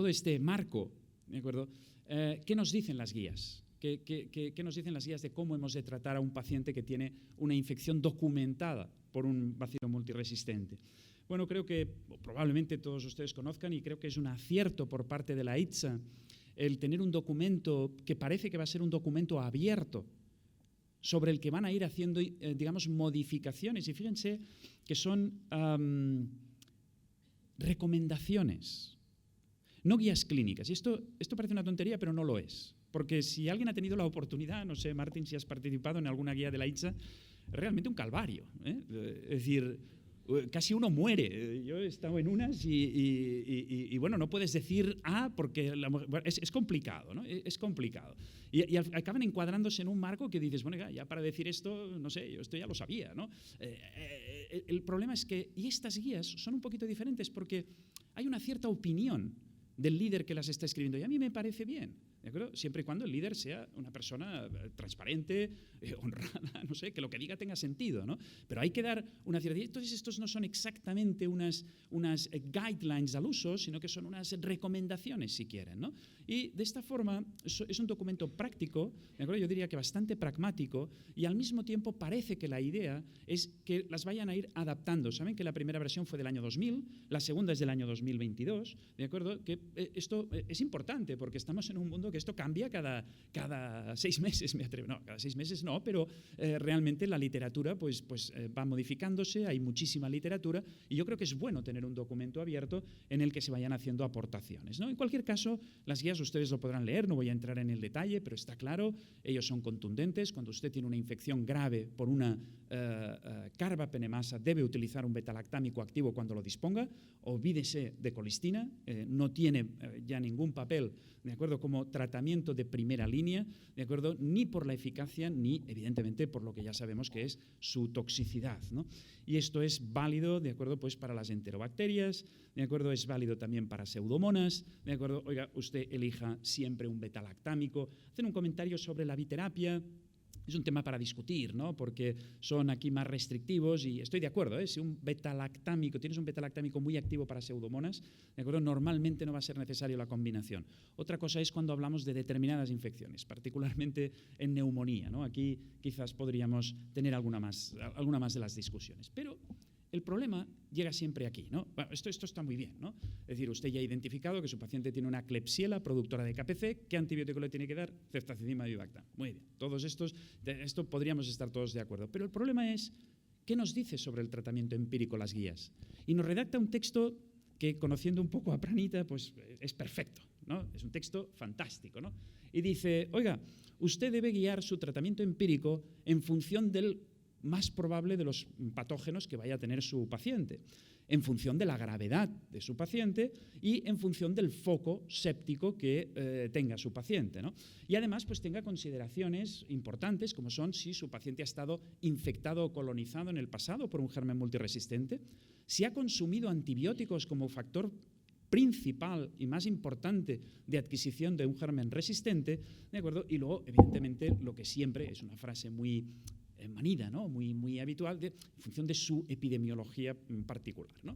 B: este marco, ¿de acuerdo? ¿Qué nos dicen las guías? ¿Qué nos dicen las guías de cómo hemos de tratar a un paciente que tiene una infección documentada por un bacilo multiresistente? Bueno, creo que probablemente todos ustedes conozcan y creo que es un acierto por parte de la ITSA el tener un documento que parece que va a ser un documento abierto sobre el que van a ir haciendo, digamos, modificaciones. Y fíjense que son recomendaciones, no guías clínicas. Y esto parece una tontería, pero no lo es. Porque si alguien ha tenido la oportunidad, no sé, Martín, si has participado en alguna guía de la ITSA, es realmente un calvario, ¿eh? Es decir, casi uno muere. Yo he estado en unas y bueno, no puedes decir porque es complicado, ¿no? Es complicado. Y acaban encuadrándose en un marco que dices, bueno, ya para decir esto, no sé, yo esto ya lo sabía, ¿no? El problema es que, y estas guías son un poquito diferentes porque hay una cierta opinión del líder que las está escribiendo y a mí me parece bien, ¿de acuerdo? Siempre y cuando el líder sea una persona transparente, honrada, no sé, que lo que diga tenga sentido, ¿no? Pero hay que dar una cierta... Entonces estos no son exactamente unas guidelines al uso, sino que son unas recomendaciones, si quieren, ¿no? Y de esta forma es un documento práctico, ¿de acuerdo? Yo diría que bastante pragmático y al mismo tiempo parece que la idea es que las vayan a ir adaptando. Saben que la primera versión fue del año 2000, la segunda es del año 2022, ¿de acuerdo? Que esto es importante porque estamos en un mundo que esto cambia cada 6 meses, me atrevo. No, cada 6 meses no, pero realmente la literatura pues va modificándose, hay muchísima literatura y yo creo que es bueno tener un documento abierto en el que se vayan haciendo aportaciones, ¿no? En cualquier caso, las guías ustedes lo podrán leer, no voy a entrar en el detalle, pero está claro, ellos son contundentes. Cuando usted tiene una infección grave por una carbapenemasa, debe utilizar un betalactámico activo cuando lo disponga, olvídese de colistina, no tiene ya ningún papel, ¿de acuerdo?, como tratamiento de primera línea, ¿de acuerdo?, ni por la eficacia ni, evidentemente, por lo que ya sabemos que es su toxicidad, ¿no? Y esto es válido, ¿de acuerdo?, pues para las enterobacterias, ¿de acuerdo?, es válido también para Pseudomonas, ¿de acuerdo? Oiga, usted elija siempre un betalactámico. Hacen un comentario sobre la biterapia. Es un tema para discutir, ¿no? Porque son aquí más restrictivos y estoy de acuerdo, ¿eh? Si tienes un betalactámico muy activo para Pseudomonas, ¿de acuerdo?, normalmente no va a ser necesario la combinación. Otra cosa es cuando hablamos de determinadas infecciones, particularmente en neumonía, ¿no? Aquí quizás podríamos tener alguna más de las discusiones. Pero el problema llega siempre aquí, ¿no? Bueno, esto está muy bien, ¿no? Es decir, usted ya ha identificado que su paciente tiene una Klebsiella productora de KPC. ¿Qué antibiótico le tiene que dar? Ceftazidima y Vivactam. Muy bien. Esto podríamos estar todos de acuerdo. Pero el problema es, ¿qué nos dice sobre el tratamiento empírico las guías? Y nos redacta un texto que, conociendo un poco a Pranita, pues es perfecto, ¿no? Es un texto fantástico, ¿no? Y dice, oiga, usted debe guiar su tratamiento empírico en función del más probable de los patógenos que vaya a tener su paciente, en función de la gravedad de su paciente y en función del foco séptico que tenga su paciente, ¿no? Y además pues tenga consideraciones importantes como son si su paciente ha estado infectado o colonizado en el pasado por un germen multiresistente, si ha consumido antibióticos como factor principal y más importante de adquisición de un germen resistente, ¿de acuerdo? Y luego, evidentemente, lo que siempre es una frase muy manida, ¿no? Muy habitual, en función de su epidemiología particular, ¿no?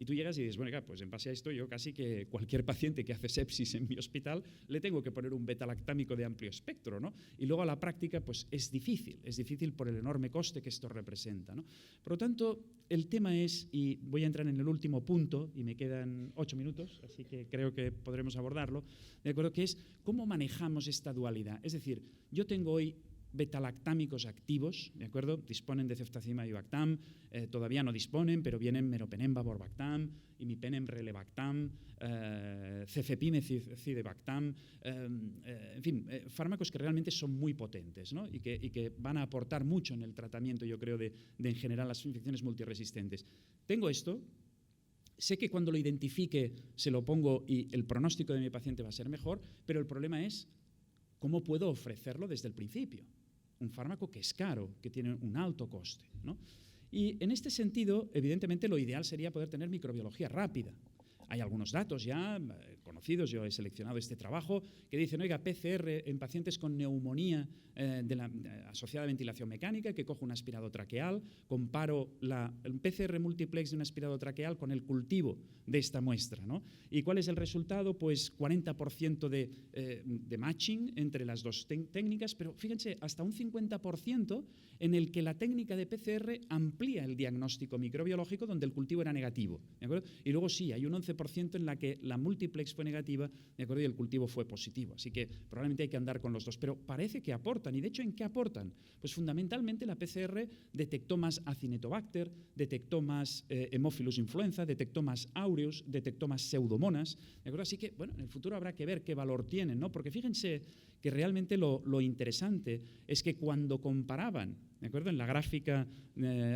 B: Y tú llegas y dices, bueno, pues en base a esto yo casi que cualquier paciente que hace sepsis en mi hospital le tengo que poner un beta-lactámico de amplio espectro, ¿no? Y luego a la práctica pues es difícil por el enorme coste que esto representa, ¿no? Por lo tanto, el tema es, y voy a entrar en el último punto, y me quedan 8 minutos, así que creo que podremos abordarlo, ¿de acuerdo? Que es cómo manejamos esta dualidad. Es decir, yo tengo hoy betalactámicos activos, ¿de acuerdo? Disponen de ceftazimab y Bactam, todavía no disponen, pero vienen meropenem, Bavor-Bactam, imipenem, Relebactam, cefepime-cidebactam, en fin, fármacos que realmente son muy potentes, ¿no? y que van a aportar mucho en el tratamiento, yo creo, de en general las infecciones multiresistentes. Tengo esto. Sé que cuando lo identifique se lo pongo y el pronóstico de mi paciente va a ser mejor, pero el problema es cómo puedo ofrecerlo desde el principio. Un fármaco que es caro, que tiene un alto coste, ¿no? Y en este sentido, evidentemente, lo ideal sería poder tener microbiología rápida. Hay algunos datos ya conocidos, yo he seleccionado este trabajo, que dicen, oiga, PCR en pacientes con neumonía asociada a ventilación mecánica, que cojo un aspirado traqueal, comparo el PCR multiplex de un aspirado traqueal con el cultivo de esta muestra, ¿no? ¿Y cuál es el resultado? Pues 40% de matching entre las dos técnicas, pero fíjense, hasta un 50% en el que la técnica de PCR amplía el diagnóstico microbiológico donde el cultivo era negativo, ¿de acuerdo? Y luego sí, hay un 11% en la que la multiplex fue negativa, ¿de acuerdo? Y el cultivo fue positivo. Así que probablemente hay que andar con los dos. Pero parece que aportan. ¿Y de hecho en qué aportan? Pues fundamentalmente la PCR detectó más Acinetobacter, detectó más Haemophilus influenza, detectó más aureus, detectó más pseudomonas, ¿de acuerdo? Así que, bueno, en el futuro habrá que ver qué valor tienen, ¿no? Porque fíjense que realmente lo interesante es que cuando comparaban, ¿de acuerdo? En la gráfica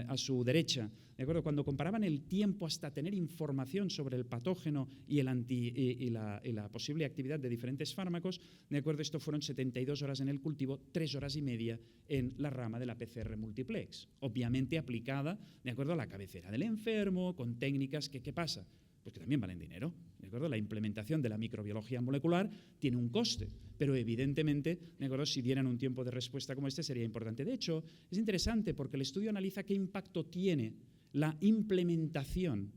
B: a su derecha, ¿de acuerdo? Cuando comparaban el tiempo hasta tener información sobre el patógeno y la posible actividad de diferentes fármacos, ¿de acuerdo? Esto fueron 72 horas en el cultivo, 3 horas y media en la rama de la PCR multiplex, obviamente aplicada, ¿de acuerdo?, a la cabecera del enfermo, con técnicas que, ¿qué pasa? Pues que también valen dinero, ¿de acuerdo? La implementación de la microbiología molecular tiene un coste, pero evidentemente, ¿de acuerdo?, si dieran un tiempo de respuesta como este sería importante. De hecho, es interesante porque el estudio analiza qué impacto tiene la implementación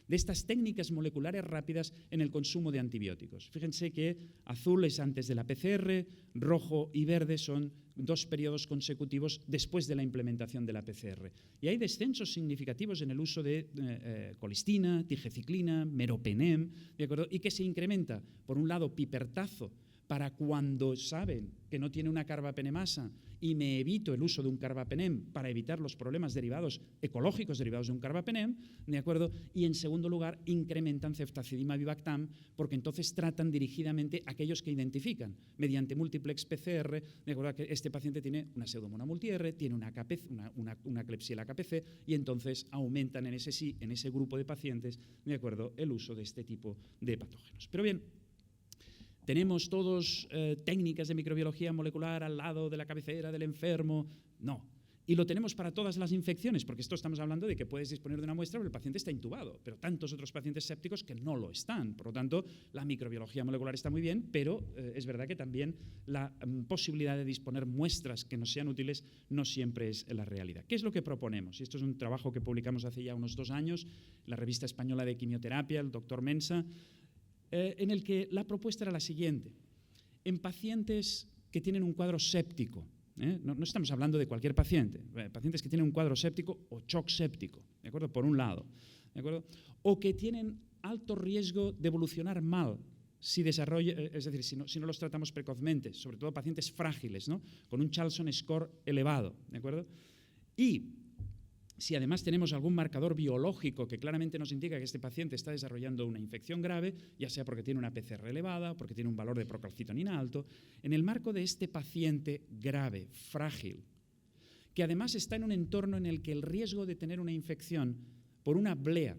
B: de estas técnicas moleculares rápidas en el consumo de antibióticos. Fíjense que azul es antes de la PCR, rojo y verde son 2 periodos consecutivos después de la implementación de la PCR. Y hay descensos significativos en el uso de colistina, tigeciclina, meropenem, ¿de acuerdo? Y que se incrementa, por un lado, pipertazo, para cuando saben que no tiene una carbapenemasa y me evito el uso de un carbapenem para evitar los problemas derivados ecológicos derivados de un carbapenem, ¿de acuerdo? Y en segundo lugar, incrementan ceftazidimab y Bactam porque entonces tratan dirigidamente a aquellos que identifican mediante múltiplex PCR, ¿de acuerdo?, que este paciente tiene una pseudomonas multi-R, tiene una Klebsiella KPC y entonces aumentan en ese grupo de pacientes, ¿de acuerdo?, el uso de este tipo de patógenos. Pero bien, ¿tenemos todos técnicas de microbiología molecular al lado de la cabecera del enfermo? No. Y lo tenemos para todas las infecciones, porque esto estamos hablando de que puedes disponer de una muestra, pero el paciente está intubado, pero tantos otros pacientes sépticos que no lo están. Por lo tanto, la microbiología molecular está muy bien, pero es verdad que también la posibilidad de disponer muestras que nos sean útiles no siempre es la realidad. ¿Qué es lo que proponemos? Y esto es un trabajo que publicamos hace ya unos 2 años, en la revista española de quimioterapia, el doctor Mensa, en el que la propuesta era la siguiente. En pacientes que tienen un cuadro séptico, no estamos hablando de cualquier paciente, pacientes que tienen un cuadro séptico o shock séptico, ¿de acuerdo?, por un lado, ¿de acuerdo?, o que tienen alto riesgo de evolucionar mal, es decir, si no los tratamos precozmente, sobre todo pacientes frágiles, ¿no?, con un Charlson score elevado, ¿de acuerdo? Y si además tenemos algún marcador biológico que claramente nos indica que este paciente está desarrollando una infección grave, ya sea porque tiene una PCR elevada, porque tiene un valor de procalcitonina alto, en el marco de este paciente grave, frágil, que además está en un entorno en el que el riesgo de tener una infección por una blea,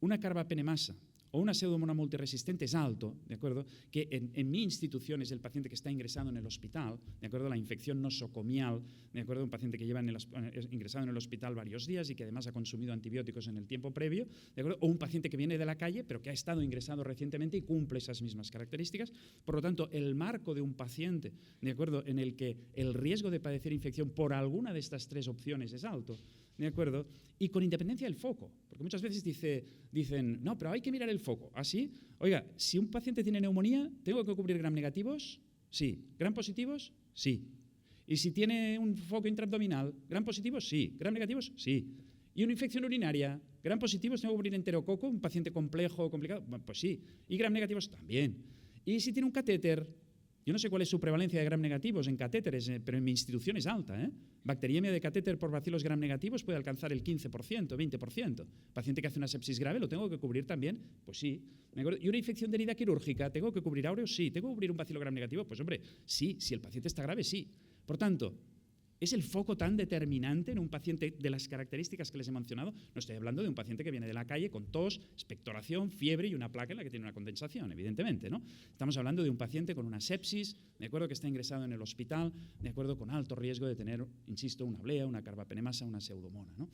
B: una carbapenemasa o una pseudomonas multiresistente es alto, ¿de acuerdo?, que en mi institución es el paciente que está ingresado en el hospital, ¿de acuerdo?, la infección nosocomial, ¿de acuerdo?, un paciente que lleva ingresado en el hospital varios días y que además ha consumido antibióticos en el tiempo previo, ¿de acuerdo?, o un paciente que viene de la calle pero que ha estado ingresado recientemente y cumple esas mismas características. Por lo tanto, el marco de un paciente, ¿de acuerdo?, en el que el riesgo de padecer infección por alguna de estas 3 opciones es alto, ¿de acuerdo? Y con independencia del foco, porque muchas veces dicen, no, pero hay que mirar el foco. ¿Ah, sí? Oiga, si un paciente tiene neumonía, ¿tengo que cubrir gram negativos? Sí. ¿Gram positivos? Sí. ¿Y si tiene un foco intraabdominal, gram positivos? Sí. ¿Gram negativos? Sí. ¿Y una infección urinaria? ¿Gram positivos? ¿Tengo que cubrir enterococo? ¿Un paciente complejo o complicado? Bueno, pues sí. ¿Y gram negativos? También. ¿Y si tiene un catéter? Yo no sé cuál es su prevalencia de gram negativos en catéteres, pero en mi institución es alta. Bacteriemia de catéter por bacilos gram negativos puede alcanzar el 15%, 20%. Paciente que hace una sepsis grave, ¿lo tengo que cubrir también? Pues sí. ¿Y una infección de herida quirúrgica? ¿Tengo que cubrir áureos? Sí. ¿Tengo que cubrir un bacilo gram negativo? Pues hombre, sí. Si el paciente está grave, sí. Por tanto, ¿es el foco tan determinante en un paciente de las características que les he mencionado? No estoy hablando de un paciente que viene de la calle con tos, expectoración, fiebre y una placa en la que tiene una condensación, evidentemente, ¿no? Estamos hablando de un paciente con una sepsis, ¿de acuerdo?, que está ingresado en el hospital, ¿de acuerdo?, con alto riesgo de tener, insisto, una blea, una carbapenemasa, una pseudomona, ¿no?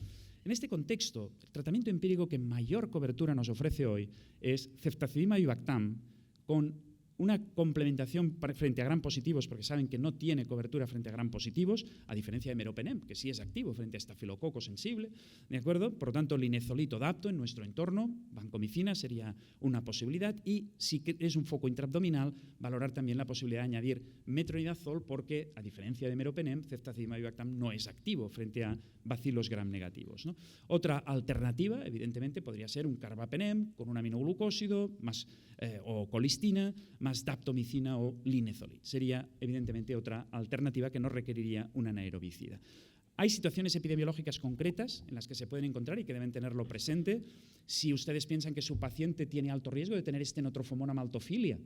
B: En este contexto, el tratamiento empírico que mayor cobertura nos ofrece hoy es ceftazidimab y Bactam con una complementación frente a gram positivos, porque saben que no tiene cobertura frente a gram positivos, a diferencia de meropenem, que sí es activo frente a estafilococo sensible, ¿de acuerdo? Por lo tanto, linezolito dapto en nuestro entorno, vancomicina sería una posibilidad, y si es un foco intraabdominal, valorar también la posibilidad de añadir metronidazol, porque a diferencia de meropenem, ceftazidimab y Bactam no es activo frente a bacilos gram negativos, ¿no? Otra alternativa, evidentemente, podría ser un carbapenem con un aminoglucósido más, o colistina, más daptomicina o linezolid. Sería, evidentemente, otra alternativa que no requeriría una anaerobicida. Hay situaciones epidemiológicas concretas en las que se pueden encontrar y que deben tenerlo presente. Si ustedes piensan que su paciente tiene alto riesgo de tener estenotrophomonas maltophilia,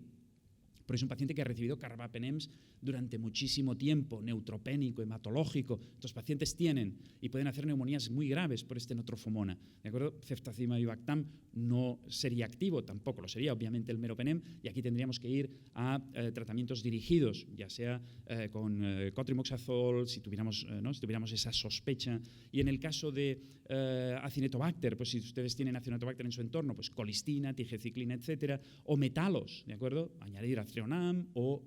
B: pero es un paciente que ha recibido carbapenems durante muchísimo tiempo, neutropénico, hematológico. Estos pacientes tienen y pueden hacer neumonías muy graves por estenotrophomonas, ¿de acuerdo? Ceftazidimab y Bactam no sería activo, tampoco lo sería, obviamente, el meropenem, y aquí tendríamos que ir a tratamientos dirigidos, ya sea con cotrimoxazol, si tuviéramos esa sospecha. Y en el caso de Acinetobacter, pues si ustedes tienen Acinetobacter en su entorno, pues colistina, tigeciclina, etcétera, o metalos, ¿de acuerdo? Añadir aztreonam o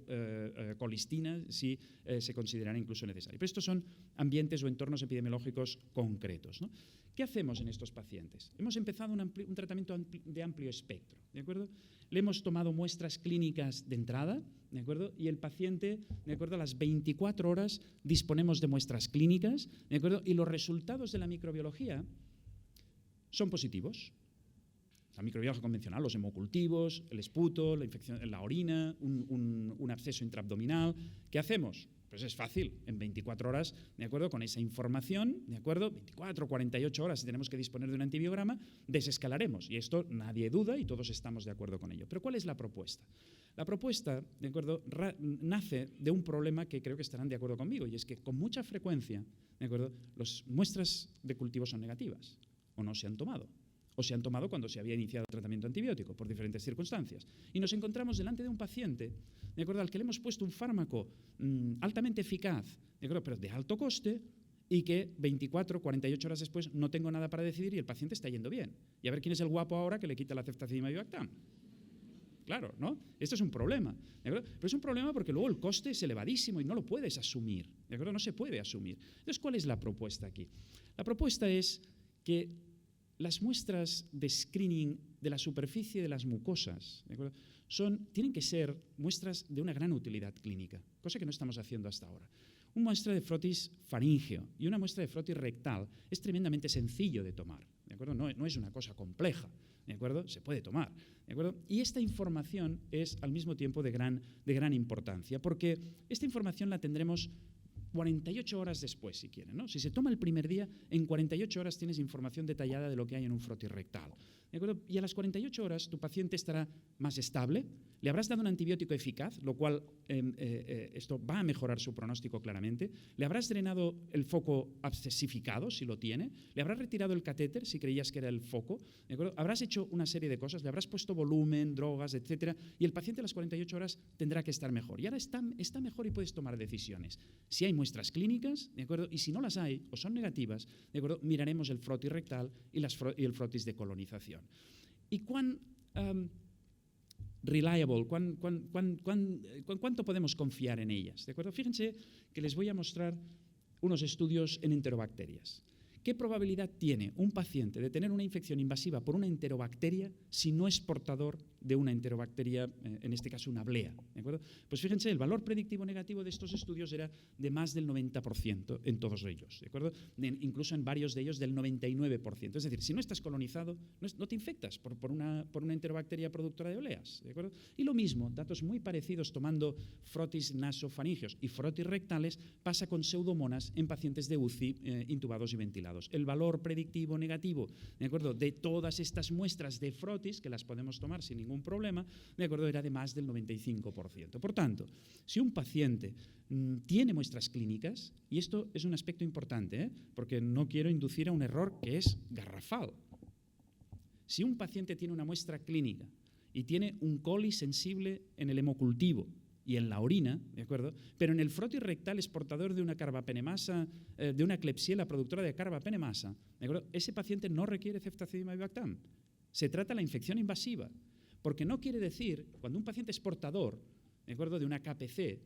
B: colistina si se considerara incluso necesario. Pero estos son ambientes o entornos epidemiológicos concretos, ¿no? ¿Qué hacemos en estos pacientes? Hemos empezado un tratamiento de amplio espectro, ¿de acuerdo? Le hemos tomado muestras clínicas de entrada, ¿de acuerdo? Y el paciente, ¿de acuerdo?, a las 24 horas disponemos de muestras clínicas, ¿de acuerdo? Y los resultados de la microbiología son positivos. La microbiología convencional, los hemocultivos, el esputo, la infección en la orina, un absceso intraabdominal. ¿Qué hacemos? Pues es fácil, en 24 horas, ¿de acuerdo?, con esa información, ¿de acuerdo?, 24 o 48 horas, si tenemos que disponer de un antibiograma, desescalaremos. Y esto nadie duda y todos estamos de acuerdo con ello. Pero ¿cuál es la propuesta? La propuesta, ¿de acuerdo?, nace de un problema que creo que estarán de acuerdo conmigo, y es que con mucha frecuencia, ¿de acuerdo?, las muestras de cultivo son negativas o no se han tomado. O se han tomado cuando se había iniciado el tratamiento antibiótico, por diferentes circunstancias. Y nos encontramos delante de un paciente, ¿de acuerdo?, al que le hemos puesto un fármaco altamente eficaz, ¿de acuerdo?, pero de alto coste, y que 24, 48 horas después no tengo nada para decidir y el paciente está yendo bien. Y a ver quién es el guapo ahora que le quita la ceftazidimab y Bactam. Claro, ¿no? Esto es un problema, ¿de acuerdo? Pero es un problema porque luego el coste es elevadísimo y no lo puedes asumir, ¿de acuerdo? No se puede asumir. Entonces, ¿cuál es la propuesta aquí? La propuesta es que las muestras de screening de la superficie de las mucosas, ¿de acuerdo?, tienen que ser muestras de una gran utilidad clínica, cosa que no estamos haciendo hasta ahora. Una muestra de frotis faríngeo y una muestra de frotis rectal es tremendamente sencillo de tomar, ¿de acuerdo? No es una cosa compleja, ¿de acuerdo? Se puede tomar, ¿de acuerdo? Y esta información es al mismo tiempo de gran importancia, porque esta información la tendremos 48 horas después, si quieren, ¿no? Si se toma el primer día, en 48 horas tienes información detallada de lo que hay en un frotis rectal, ¿de acuerdo? Y a las 48 horas tu paciente estará más estable, le habrás dado un antibiótico eficaz, lo cual esto va a mejorar su pronóstico claramente, le habrás drenado el foco abscesificado, si lo tiene, le habrás retirado el catéter, si creías que era el foco, ¿de acuerdo? Habrás hecho una serie de cosas, le habrás puesto volumen, drogas, etcétera, y el paciente a las 48 horas tendrá que estar mejor. Y ahora está mejor y puedes tomar decisiones. Si hay muestras clínicas, ¿de acuerdo?, y si no las hay o son negativas, ¿de acuerdo?, miraremos el frotis rectal y el frotis de colonización. ¿Y cuán reliable, cuánto podemos confiar en ellas? ¿De acuerdo? Fíjense que les voy a mostrar unos estudios en enterobacterias ¿Qué probabilidad tiene un paciente de tener una infección invasiva por una enterobacteria si no es portador de una enterobacteria, en este caso una blea? ¿De acuerdo? Pues fíjense, el valor predictivo negativo de estos estudios era de más del 90% en todos ellos, ¿de acuerdo? Incluso en varios de ellos del 99%. Es decir, si no estás colonizado, no te infectas por una enterobacteria productora de bleas, ¿de acuerdo? Y lo mismo, datos muy parecidos tomando frotis nasofaringeos y frotis rectales, pasa con pseudomonas en pacientes de UCI intubados y ventilados. El valor predictivo negativo, ¿de acuerdo?, de todas estas muestras de frotis, que las podemos tomar sin ningún problema, ¿de acuerdo?, era de más del 95%. Por tanto, si un paciente tiene muestras clínicas, y esto es un aspecto importante, porque no quiero inducir a un error que es garrafal. Si un paciente tiene una muestra clínica y tiene un coli sensible en el hemocultivo y en la orina, ¿de acuerdo?, pero en el frotis rectal es portador de una carbapenemasa, de una Klebsiella productora de carbapenemasa, ¿de acuerdo?, ese paciente no requiere ceftazidime avibactam. Se trata de la infección invasiva, porque no quiere decir, cuando un paciente es portador, ¿de acuerdo?, de una KPC,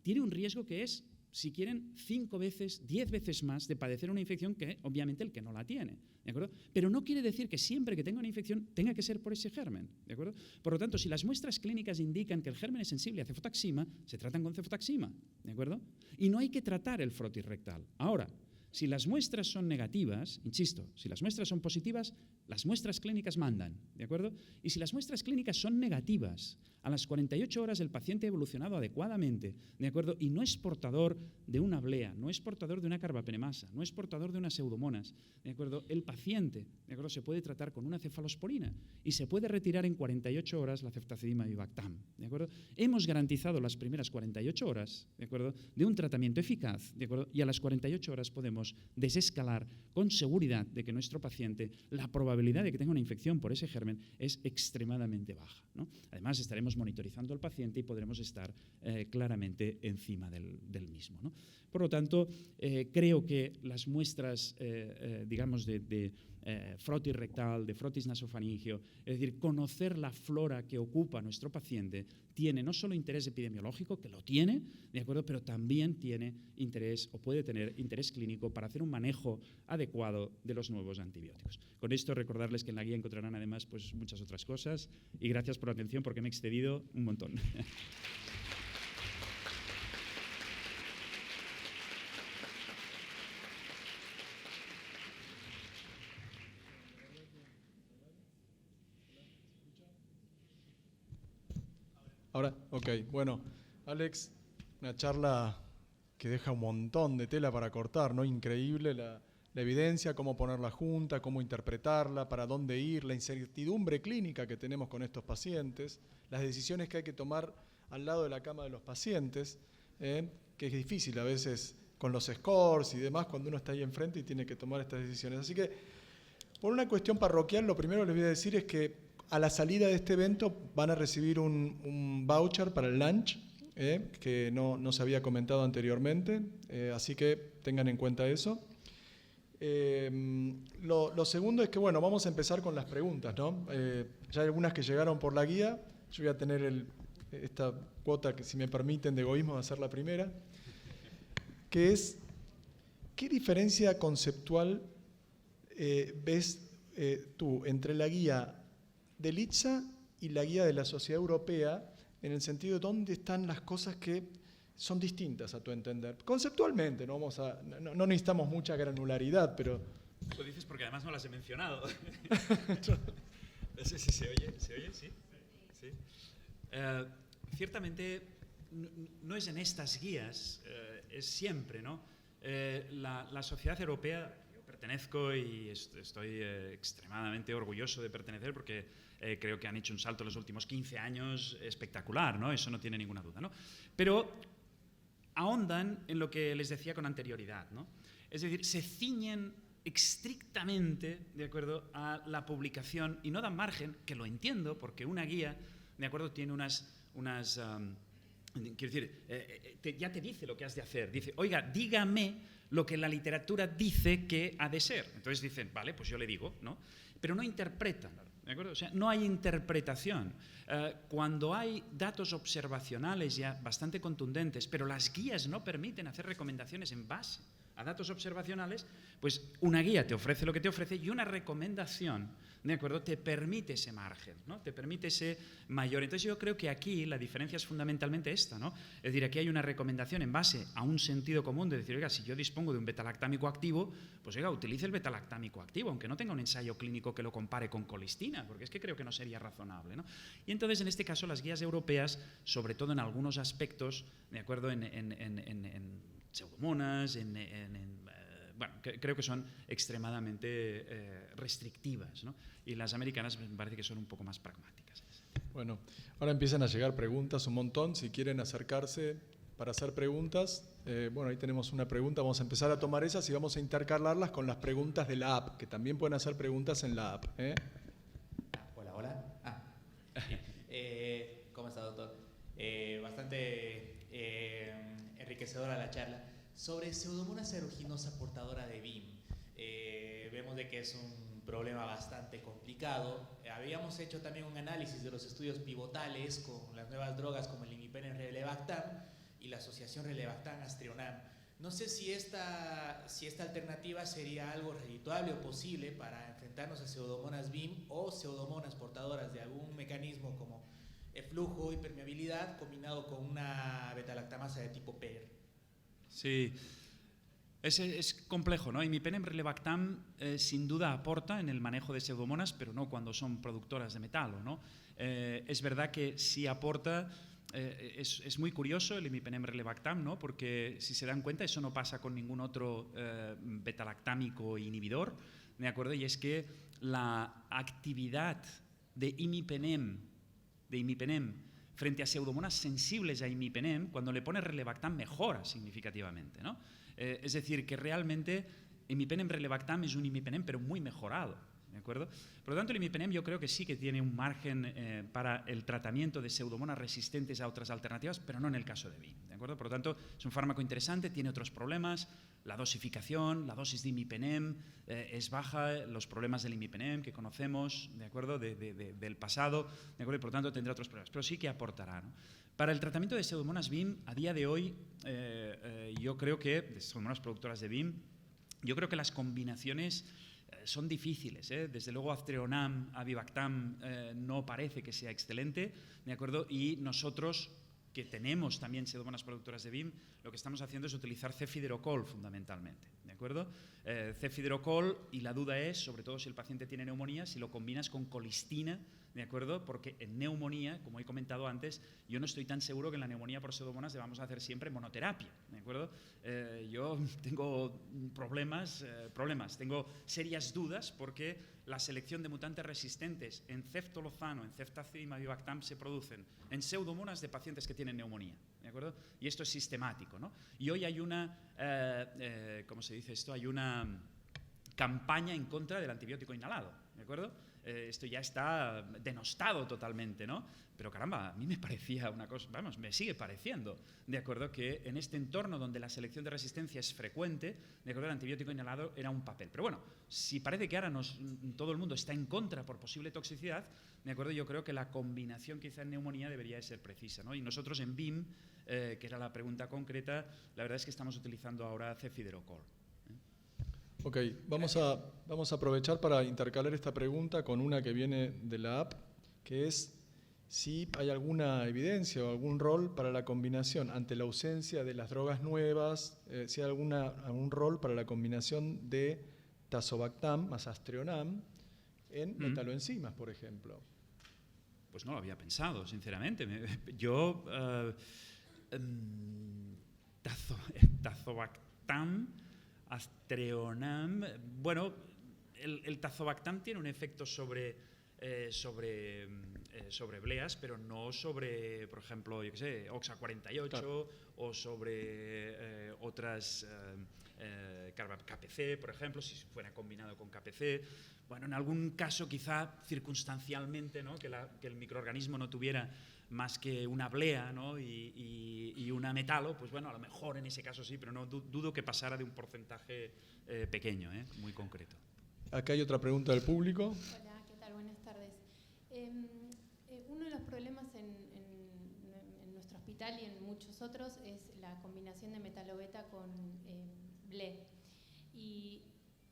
B: tiene un riesgo que es, si quieren, 5 veces, 10 veces más de padecer una infección que, obviamente, el que no la tiene, ¿de acuerdo? Pero no quiere decir que siempre que tenga una infección tenga que ser por ese germen, ¿de acuerdo? Por lo tanto, si las muestras clínicas indican que el germen es sensible a cefotaxima, se tratan con cefotaxima, ¿de acuerdo? Y no hay que tratar el frotis rectal. Ahora, si las muestras son negativas, insisto, si las muestras son positivas, las muestras clínicas mandan, ¿de acuerdo? Y si las muestras clínicas son negativas, a las 48 horas el paciente ha evolucionado adecuadamente, ¿de acuerdo? Y no es portador de una blea, no es portador de una carbapenemasa, no es portador de unas pseudomonas, ¿de acuerdo? El paciente, ¿de acuerdo?, se puede tratar con una cefalosporina y se puede retirar en 48 horas la ceftazidime avibactam, ¿de acuerdo? Hemos garantizado las primeras 48 horas, ¿de acuerdo?, de un tratamiento eficaz, ¿de acuerdo?, y a las 48 horas podemos desescalar con seguridad de que nuestro paciente, la probabilidad de que tenga una infección por ese germen es extremadamente baja, ¿no? Además, estaremos monitorizando al paciente y podremos estar claramente encima del mismo, ¿no? Por lo tanto, creo que las muestras, digamos, de frotis rectal, de frotis nasofaringeo, es decir, conocer la flora que ocupa nuestro paciente, tiene no solo interés epidemiológico, que lo tiene, ¿de acuerdo?, pero también tiene interés o puede tener interés clínico para hacer un manejo adecuado de los nuevos antibióticos. Con esto, recordarles que en la guía encontrarán además pues, muchas otras cosas y gracias por la atención porque me he excedido un montón.
A: Ahora, ok, bueno, Alex, una charla que deja un montón de tela para cortar, ¿no? Increíble la evidencia, cómo ponerla junta, cómo interpretarla, para dónde ir, la incertidumbre clínica que tenemos con estos pacientes, las decisiones que hay que tomar al lado de la cama de los pacientes, que es difícil a veces con los scores y demás cuando uno está ahí enfrente y tiene que tomar estas decisiones. Así que, por una cuestión parroquial, lo primero que les voy a decir es que a la salida de este evento van a recibir un voucher para el lunch, que no se había comentado anteriormente, así que tengan en cuenta eso. Lo segundo es que, bueno, vamos a empezar con las preguntas, ¿no? Ya hay algunas que llegaron por la guía, yo voy a tener esta cuota, que si me permiten, de egoísmo, de hacer la primera, que es, ¿qué diferencia conceptual ves tú entre la guía del ITSA y la guía de la Sociedad Europea, en el sentido de dónde están las cosas que son distintas a tu entender? Conceptualmente, no necesitamos mucha granularidad, pero...
B: Lo dices porque además no las he mencionado. No sé si se oye, ¿sí? ¿Sí? Ciertamente no es en estas guías, es siempre, ¿no? La Sociedad Europea, yo pertenezco y estoy extremadamente orgulloso de pertenecer porque creo que han hecho un salto en los últimos 15 años espectacular, ¿no? Eso no tiene ninguna duda, ¿no? Pero ahondan en lo que les decía con anterioridad, ¿no? Es decir, se ciñen estrictamente, ¿de acuerdo?, a la publicación y no dan margen, que lo entiendo, porque una guía, ¿de acuerdo?, tiene quiero decir, ya te dice lo que has de hacer. Dice, oiga, dígame lo que la literatura dice que ha de ser. Entonces dicen, vale, pues yo le digo, ¿no? Pero no interpretan, ¿de acuerdo? O sea, no hay interpretación. Cuando hay datos observacionales ya bastante contundentes, pero las guías no permiten hacer recomendaciones en base a datos observacionales, pues una guía te ofrece lo que te ofrece y una recomendación, ¿de acuerdo?, te permite ese margen, ¿no? Te permite ese mayor. Entonces yo creo que aquí la diferencia es fundamentalmente esta, ¿no? Es decir, aquí hay una recomendación en base a un sentido común de decir, oiga, si yo dispongo de un betalactámico activo, pues oiga, utilice el betalactámico activo, aunque no tenga un ensayo clínico que lo compare con colistina, porque es que creo que no sería razonable, ¿no? Y entonces en este caso las guías europeas, sobre todo en algunos aspectos, ¿de acuerdo?, en pseudomonas, bueno, creo que son extremadamente restrictivas, ¿no? Y las americanas me parece que son un poco más pragmáticas.
A: Bueno, ahora empiezan a llegar preguntas un montón. Si quieren acercarse para hacer preguntas, bueno, ahí tenemos una pregunta. Vamos a empezar a tomar esas y vamos a intercalarlas con las preguntas de la app, que también pueden hacer preguntas en la app.
C: Hola, hola. ¿Cómo está, doctor? Bastante enriquecedora la charla. Sobre Pseudomonas aeruginosa portadora de BIM, vemos de que es un problema bastante complicado. Habíamos hecho también un análisis de los estudios pivotales con las nuevas drogas como el imipenem relebactam y la asociación relebactam-astrionam. No sé si esta alternativa sería algo redituable o posible para enfrentarnos a Pseudomonas BIM o Pseudomonas portadoras de algún mecanismo como flujo y permeabilidad combinado con una betalactamasa de tipo PER.
B: Sí, es complejo, ¿no? Imipenem relebactam sin duda aporta en el manejo de pseudomonas, pero no cuando son productoras de metalo, ¿no? Es verdad que sí aporta, es muy curioso el imipenem relebactam, ¿no? Porque si se dan cuenta eso no pasa con ningún otro betalactámico inhibidor, ¿de acuerdo? Y es que la actividad de imipenem frente a pseudomonas sensibles a imipenem, cuando le pones relebactam mejora significativamente, ¿no? Es decir, que realmente imipenem relebactam es un imipenem pero muy mejorado, ¿de acuerdo? Por lo tanto, el imipenem yo creo que sí que tiene un margen para el tratamiento de pseudomonas resistentes a otras alternativas, pero no en el caso de BIM, ¿de acuerdo? Por lo tanto, es un fármaco interesante, tiene otros problemas, la dosificación, la dosis de imipenem es baja, los problemas del imipenem que conocemos, ¿de acuerdo?, del pasado, ¿de acuerdo? Y por lo tanto tendrá otros problemas, pero sí que aportará, ¿no? Para el tratamiento de pseudomonas BIM, a día de hoy, yo creo que, de pseudomonas productoras de BIM, yo creo que las combinaciones son difíciles, ¿eh? Desde luego Astrionam, Avibactam no parece que sea excelente, ¿de acuerdo? Y nosotros, que tenemos también pseudomonas productoras de BIM, lo que estamos haciendo es utilizar cefiderocol fundamentalmente, ¿de acuerdo? Cefiderocol, y la duda es, sobre todo si el paciente tiene neumonía, si lo combinas con colistina, ¿de acuerdo? Porque en neumonía, como he comentado antes, yo no estoy tan seguro que en la neumonía por pseudomonas debamos hacer siempre monoterapia, ¿de acuerdo? Yo tengo problemas, tengo serias dudas porque la selección de mutantes resistentes en ceftolozano, en ceftazidime, avibactam se producen en pseudomonas de pacientes que tienen neumonía, ¿de acuerdo? Y esto es sistemático, ¿no? Y hoy hay una, ¿cómo se dice esto? Hay una campaña en contra del antibiótico inhalado, ¿de acuerdo? Esto ya está denostado totalmente, ¿no? Pero caramba, a mí me parecía una cosa, vamos, me sigue pareciendo, ¿de acuerdo? Que en este entorno donde la selección de resistencia es frecuente, ¿de acuerdo? El antibiótico inhalado era un papel. Pero bueno, si parece que ahora todo el mundo está en contra por posible toxicidad, ¿de acuerdo? Yo creo que la combinación quizá en neumonía debería de ser precisa, ¿no? Y nosotros en BIM, que era la pregunta concreta, la verdad es que estamos utilizando ahora cefiderocol.
A: Ok, vamos a aprovechar para intercalar esta pregunta con una que viene de la app, que es si hay alguna evidencia o algún rol para la combinación ante la ausencia de las drogas nuevas, si hay algún rol para la combinación de tazobactam más astrionam en metaloenzimas, por ejemplo.
B: Pues no lo había pensado, sinceramente. Yo, tazobactam, astrionam, bueno, el tazobactam tiene un efecto sobre bleas, pero no sobre, por ejemplo, yo qué sé, OXA48, claro, o sobre otras, KPC, por ejemplo, si fuera combinado con KPC. Bueno, en algún caso quizá circunstancialmente, ¿no? que el microorganismo no tuviera más que una blea, ¿no? y una metalo, pues bueno, a lo mejor en ese caso sí, pero no dudo que pasara de un porcentaje pequeño, muy concreto.
A: Acá hay otra pregunta del público.
D: Hola, ¿qué tal? Buenas tardes. Uno de los problemas en nuestro hospital y en muchos otros es la combinación de metalobeta con BLE. Y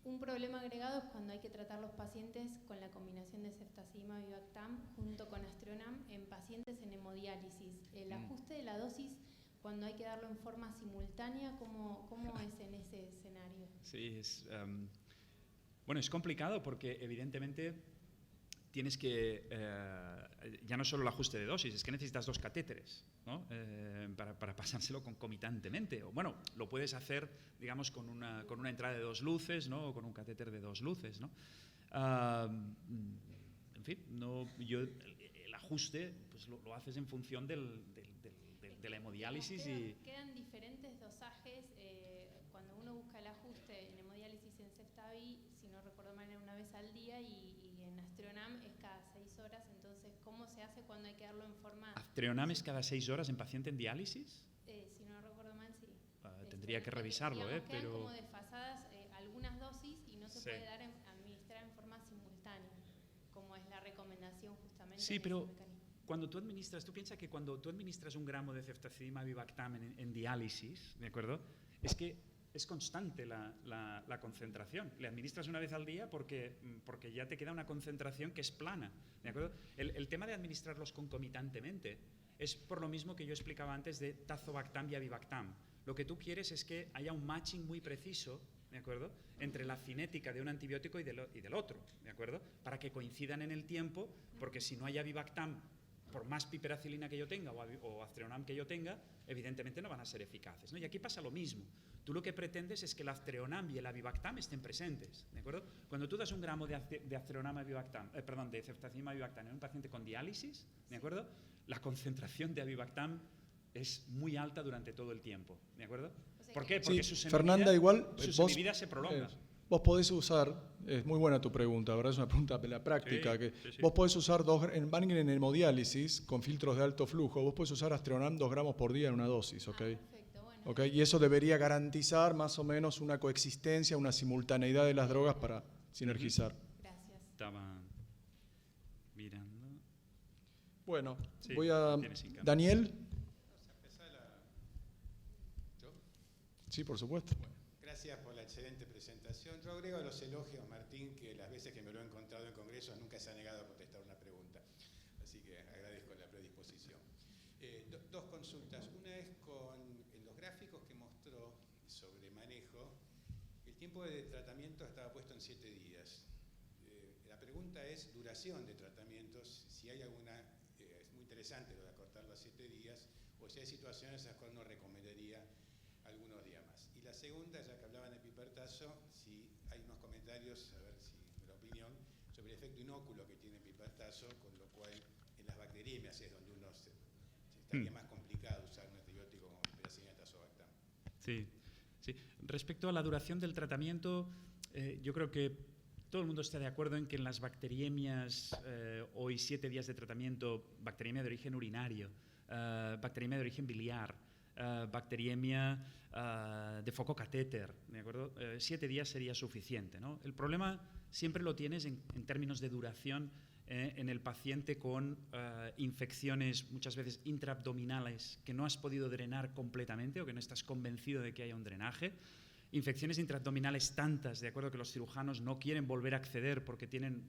D: un problema agregado es cuando hay que tratar los pacientes con la combinación de ceftazidimab y Bactam junto con Aztreonam en pacientes en hemodiálisis. El ajuste de la dosis cuando hay que darlo en forma simultánea, ¿cómo es en ese escenario?
B: Sí, bueno, es complicado porque evidentemente tienes que, ya no solo el ajuste de dosis, es que necesitas 2 catéteres, ¿no? Para pasárselo concomitantemente. O, bueno, lo puedes hacer, digamos, con una entrada de 2 luces, ¿no? O con un catéter de 2 luces, ¿no? En fin, el ajuste pues lo haces en función de la hemodiálisis.
D: Quedan diferentes dosajes cuando uno busca el ajuste en hemodiálisis en Ceftavi, si no recuerdo mal, era una vez al día y en Aztreonam es cada 6 horas. Entonces, ¿cómo se hace cuando hay que darlo en forma?
B: ¿Aztreonam es cada 6 horas en paciente en diálisis?
D: Si no recuerdo mal, sí.
B: Tendría que revisarlo,
D: quedan
B: pero
D: como desfasadas algunas dosis y no se
B: sí.
D: puede administrar en forma simultánea, como es la recomendación justamente.
B: Sí,
D: en
B: pero
D: ese mecanismo.
B: cuando tú piensas que cuando tú administras 1 gramo de ceftazidimab y Bactam en diálisis, ¿de acuerdo? Es que es constante la concentración. Le administras una vez al día porque ya te queda una concentración que es plana, ¿de acuerdo? El tema de administrarlos concomitantemente es por lo mismo que yo explicaba antes de Tazobactam y Avibactam. Lo que tú quieres es que haya un matching muy preciso, ¿de acuerdo?, entre la cinética de un antibiótico y del otro, ¿de acuerdo?, para que coincidan en el tiempo, porque si no hay Avibactam, por más piperacilina que yo tenga o Aztreonam que yo tenga, evidentemente no van a ser eficaces, ¿no? Y aquí pasa lo mismo. Tú lo que pretendes es que el Aztreonam y el Avibactam estén presentes, ¿de acuerdo? Cuando tú das 1 gramo de Aztreonam de ceftazidimab y Avibactam en un paciente con diálisis, ¿de acuerdo?, la concentración de Avibactam es muy alta durante todo el tiempo, ¿de acuerdo?
D: O sea,
B: ¿Por qué?
A: Sí,
B: Porque su
A: Fernanda, igual
B: semivida se prolonga.
A: Vos podés usar, es muy buena tu pregunta, ¿verdad? Es una pregunta de la práctica.
B: Sí.
A: Vos podés usar en hemodiálisis con filtros de alto flujo, vos podés usar Aztreonam 2 gramos por día en una dosis, ¿ok?
D: Perfecto, bueno.
A: ¿Ok? Y eso debería garantizar más o menos una coexistencia, una simultaneidad de las drogas para sinergizar.
D: Gracias.
B: Estaba mirando.
A: Bueno,
B: Sí,
A: voy a...
B: tienes sin cámara.
A: Daniel.
E: ¿Yo?
A: Sí, por supuesto.
E: Bueno, gracias por la excelente presentación. Yo agrego a los elogios, Martín, que las veces que me lo he encontrado en congresos nunca se ha negado a contestar una pregunta. Así que agradezco la predisposición. 2 consultas. Una es en los gráficos que mostró sobre manejo, el tiempo de tratamiento estaba puesto en 7 días. La pregunta es duración de tratamientos, si hay alguna, es muy interesante lo de acortarlo a 7 días, o si hay situaciones en las cuales uno recomendaría algunos días más. Y la segunda, ya que hablaban de pipertazo, si hay unos comentarios, a ver si la opinión, sobre el efecto inóculo que tiene el pipertazo, con lo cual en las bacteriemias es donde uno estaría más complicado usar un antibiótico como piperacilina Tazobactam.
B: Sí. Respecto a la duración del tratamiento, yo creo que todo el mundo está de acuerdo en que en las bacteriemias, hoy 7 días de tratamiento, bacteriemia de origen urinario, bacteriemia de origen biliar, bacteriemia de foco catéter, ¿de acuerdo? 7 días sería suficiente, ¿no? El problema siempre lo tienes en términos de duración en el paciente con infecciones muchas veces intraabdominales que no has podido drenar completamente o que no estás convencido de que haya un drenaje. Infecciones intraabdominales tantas, de acuerdo, que los cirujanos no quieren volver a acceder porque tienen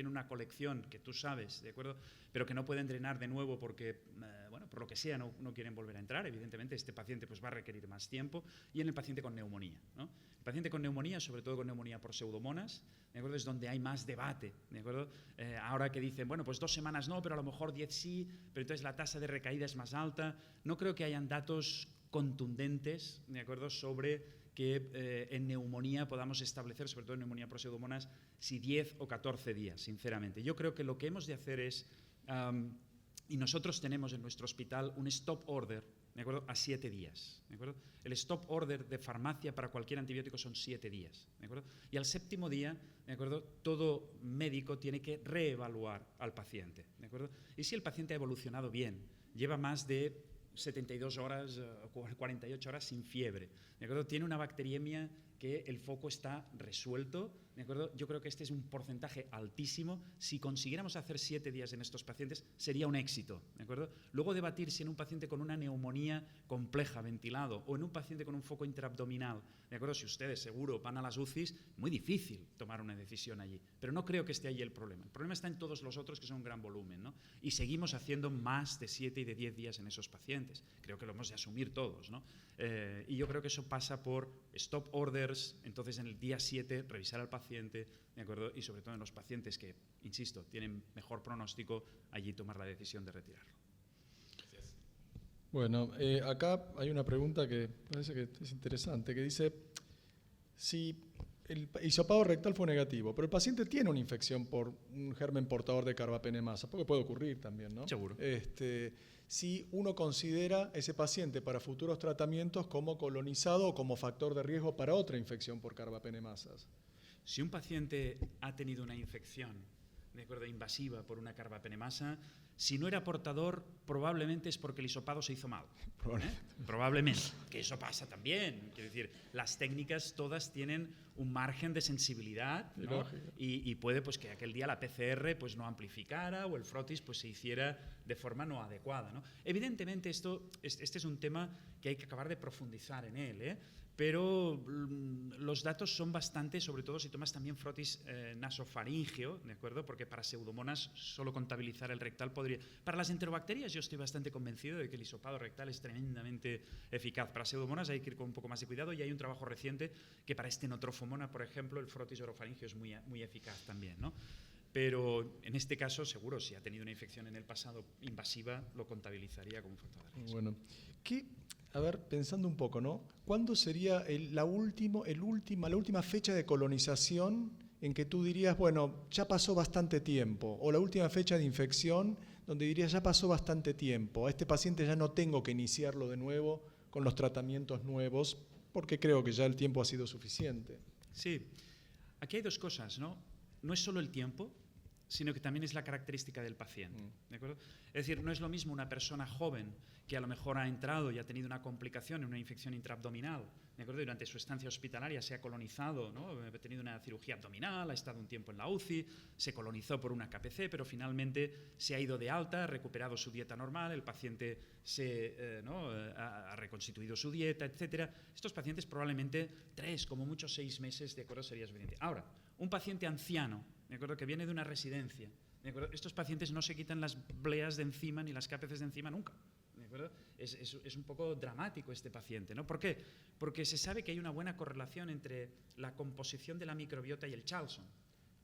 B: una colección que tú sabes, de acuerdo, pero que no pueden drenar de nuevo porque, bueno, por lo que sea, no quieren volver a entrar. Evidentemente, este paciente pues, va a requerir más tiempo. Y en el paciente con neumonía, ¿no? El paciente con neumonía, sobre todo con neumonía por pseudomonas, ¿de acuerdo?, es donde hay más debate, ¿de acuerdo? Ahora que dicen, bueno, pues 2 semanas no, pero a lo mejor 10 sí, pero entonces la tasa de recaída es más alta. No creo que hayan datos contundentes, ¿de acuerdo?, sobre que en neumonía podamos establecer, sobre todo en neumonía por pseudomonas, si 10 o 14 días, sinceramente. Yo creo que lo que hemos de hacer es, y nosotros tenemos en nuestro hospital un stop order, ¿de acuerdo?, a 7 días, ¿de acuerdo? El stop order de farmacia para cualquier antibiótico son 7 días, ¿de acuerdo? Y al 7º día, ¿de acuerdo?, todo médico tiene que reevaluar al paciente, ¿de acuerdo? Y si el paciente ha evolucionado bien, lleva más de 72 horas o 48 horas sin fiebre, ¿de acuerdo?, tiene una bacteriemia que el foco está resuelto, ¿de acuerdo? Yo creo que este es un porcentaje altísimo. Si consiguiéramos hacer 7 días en estos pacientes, sería un éxito, ¿de acuerdo? Luego debatir si en un paciente con una neumonía compleja, ventilado, o en un paciente con un foco intraabdominal, ¿de acuerdo? Si ustedes seguro van a las UCIs, muy difícil tomar una decisión allí. Pero no creo que esté ahí el problema. El problema está en todos los otros, que son un gran volumen, ¿no? Y seguimos haciendo más de 7 y de 10 días en esos pacientes. Creo que lo hemos de asumir todos, ¿no? Y yo creo que eso pasa por stop orders, entonces en el día 7 revisar al paciente, ¿de acuerdo? Y sobre todo en los pacientes que, insisto, tienen mejor pronóstico, allí tomar la decisión de retirarlo.
E: Gracias.
A: Bueno, acá hay una pregunta que parece que es interesante, que dice, si el hisopado rectal fue negativo, pero el paciente tiene una infección por un germen portador de carbapenemasa, porque puede ocurrir también, ¿no?
B: Seguro.
A: Si uno considera ese paciente para futuros tratamientos como colonizado o como factor de riesgo para otra infección por carbapenemasas.
B: Si un paciente ha tenido una infección, ¿de acuerdo?, invasiva por una carbapenemasa, si no era portador, probablemente es porque el hisopado se hizo mal. Probablemente. Que eso pasa también. Quiero decir, las técnicas todas tienen un margen de sensibilidad, ¿no? Y puede pues, que aquel día la PCR pues, no amplificara o el frotis pues, se hiciera de forma no adecuada, ¿no? Evidentemente, este es un tema que hay que acabar de profundizar en él, ¿eh? Pero los datos son bastante, sobre todo si tomas también frotis nasofaríngeo, ¿de acuerdo? Porque para pseudomonas solo contabilizar el rectal podría... Para las enterobacterias yo estoy bastante convencido de que el hisopado rectal es tremendamente eficaz. Para pseudomonas hay que ir con un poco más de cuidado y hay un trabajo reciente que para estenotropomona, por ejemplo, el frotis orofaríngeo es muy eficaz también, ¿no? Pero en este caso, seguro, si ha tenido una infección en el pasado invasiva, lo contabilizaría como un factor de riesgo.
A: Bueno, a ver, pensando un poco, ¿no? ¿Cuándo sería la última fecha de colonización en que tú dirías, bueno, ya pasó bastante tiempo? O la última fecha de infección donde dirías, ya pasó bastante tiempo. A este paciente ya no tengo que iniciarlo de nuevo con los tratamientos nuevos porque creo que ya el tiempo ha sido suficiente.
B: Sí, aquí hay dos cosas, ¿no? No es solo el tiempo, sino que también es la característica del paciente, ¿de acuerdo? Es decir, no es lo mismo una persona joven que a lo mejor ha entrado y ha tenido una complicación en una infección intraabdominal, ¿de acuerdo? Durante su estancia hospitalaria se ha colonizado, ¿no? Ha tenido una cirugía abdominal, ha estado un tiempo en la UCI, se colonizó por una KPC, pero finalmente se ha ido de alta, ha recuperado su dieta normal, el paciente ha reconstituido su dieta, etc. Estos pacientes probablemente 3, como mucho 6 meses, ¿de acuerdo? Sería suficiente. Ahora, un paciente anciano, ¿de acuerdo?, que viene de una residencia, ¿de acuerdo? Estos pacientes no se quitan las bleas de encima ni las KPCs de encima nunca, ¿de acuerdo? Es un poco dramático este paciente, ¿no? ¿Por qué? Porque se sabe que hay una buena correlación entre la composición de la microbiota y el Charlson.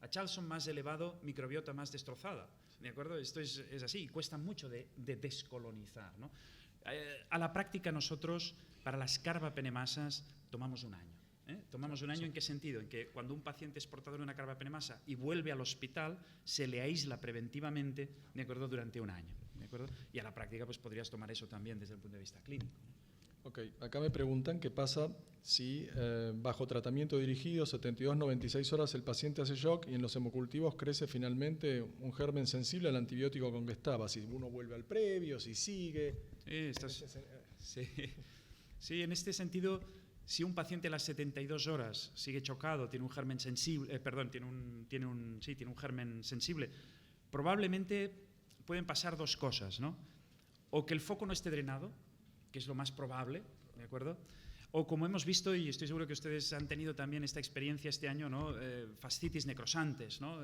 B: A Charlson más elevado, microbiota más destrozada, ¿de acuerdo? Esto es así, y cuesta mucho de descolonizar, ¿no? A la práctica nosotros, para las carbapenemasas, tomamos un año. Tomamos un año. ¿En qué sentido? En que cuando un paciente es portador de una carbapenemasa y vuelve al hospital, se le aísla preventivamente, ¿de acuerdo?, durante un año, ¿de acuerdo? Y a la práctica pues podrías tomar eso también desde el punto de vista clínico.
A: Ok, acá me preguntan qué pasa si bajo tratamiento dirigido 72-96 horas el paciente hace shock y en los hemocultivos crece finalmente un germen sensible al antibiótico con que estaba, si uno vuelve al previo, si sigue...
B: Sí, en este sentido... Si un paciente a las 72 horas sigue chocado, tiene un germen sensible, tiene un germen sensible, probablemente pueden pasar dos cosas, ¿no? O que el foco no esté drenado, que es lo más probable, ¿de acuerdo? O como hemos visto, y estoy seguro que ustedes han tenido también esta experiencia este año, ¿no? Fascitis necrosantes, ¿no?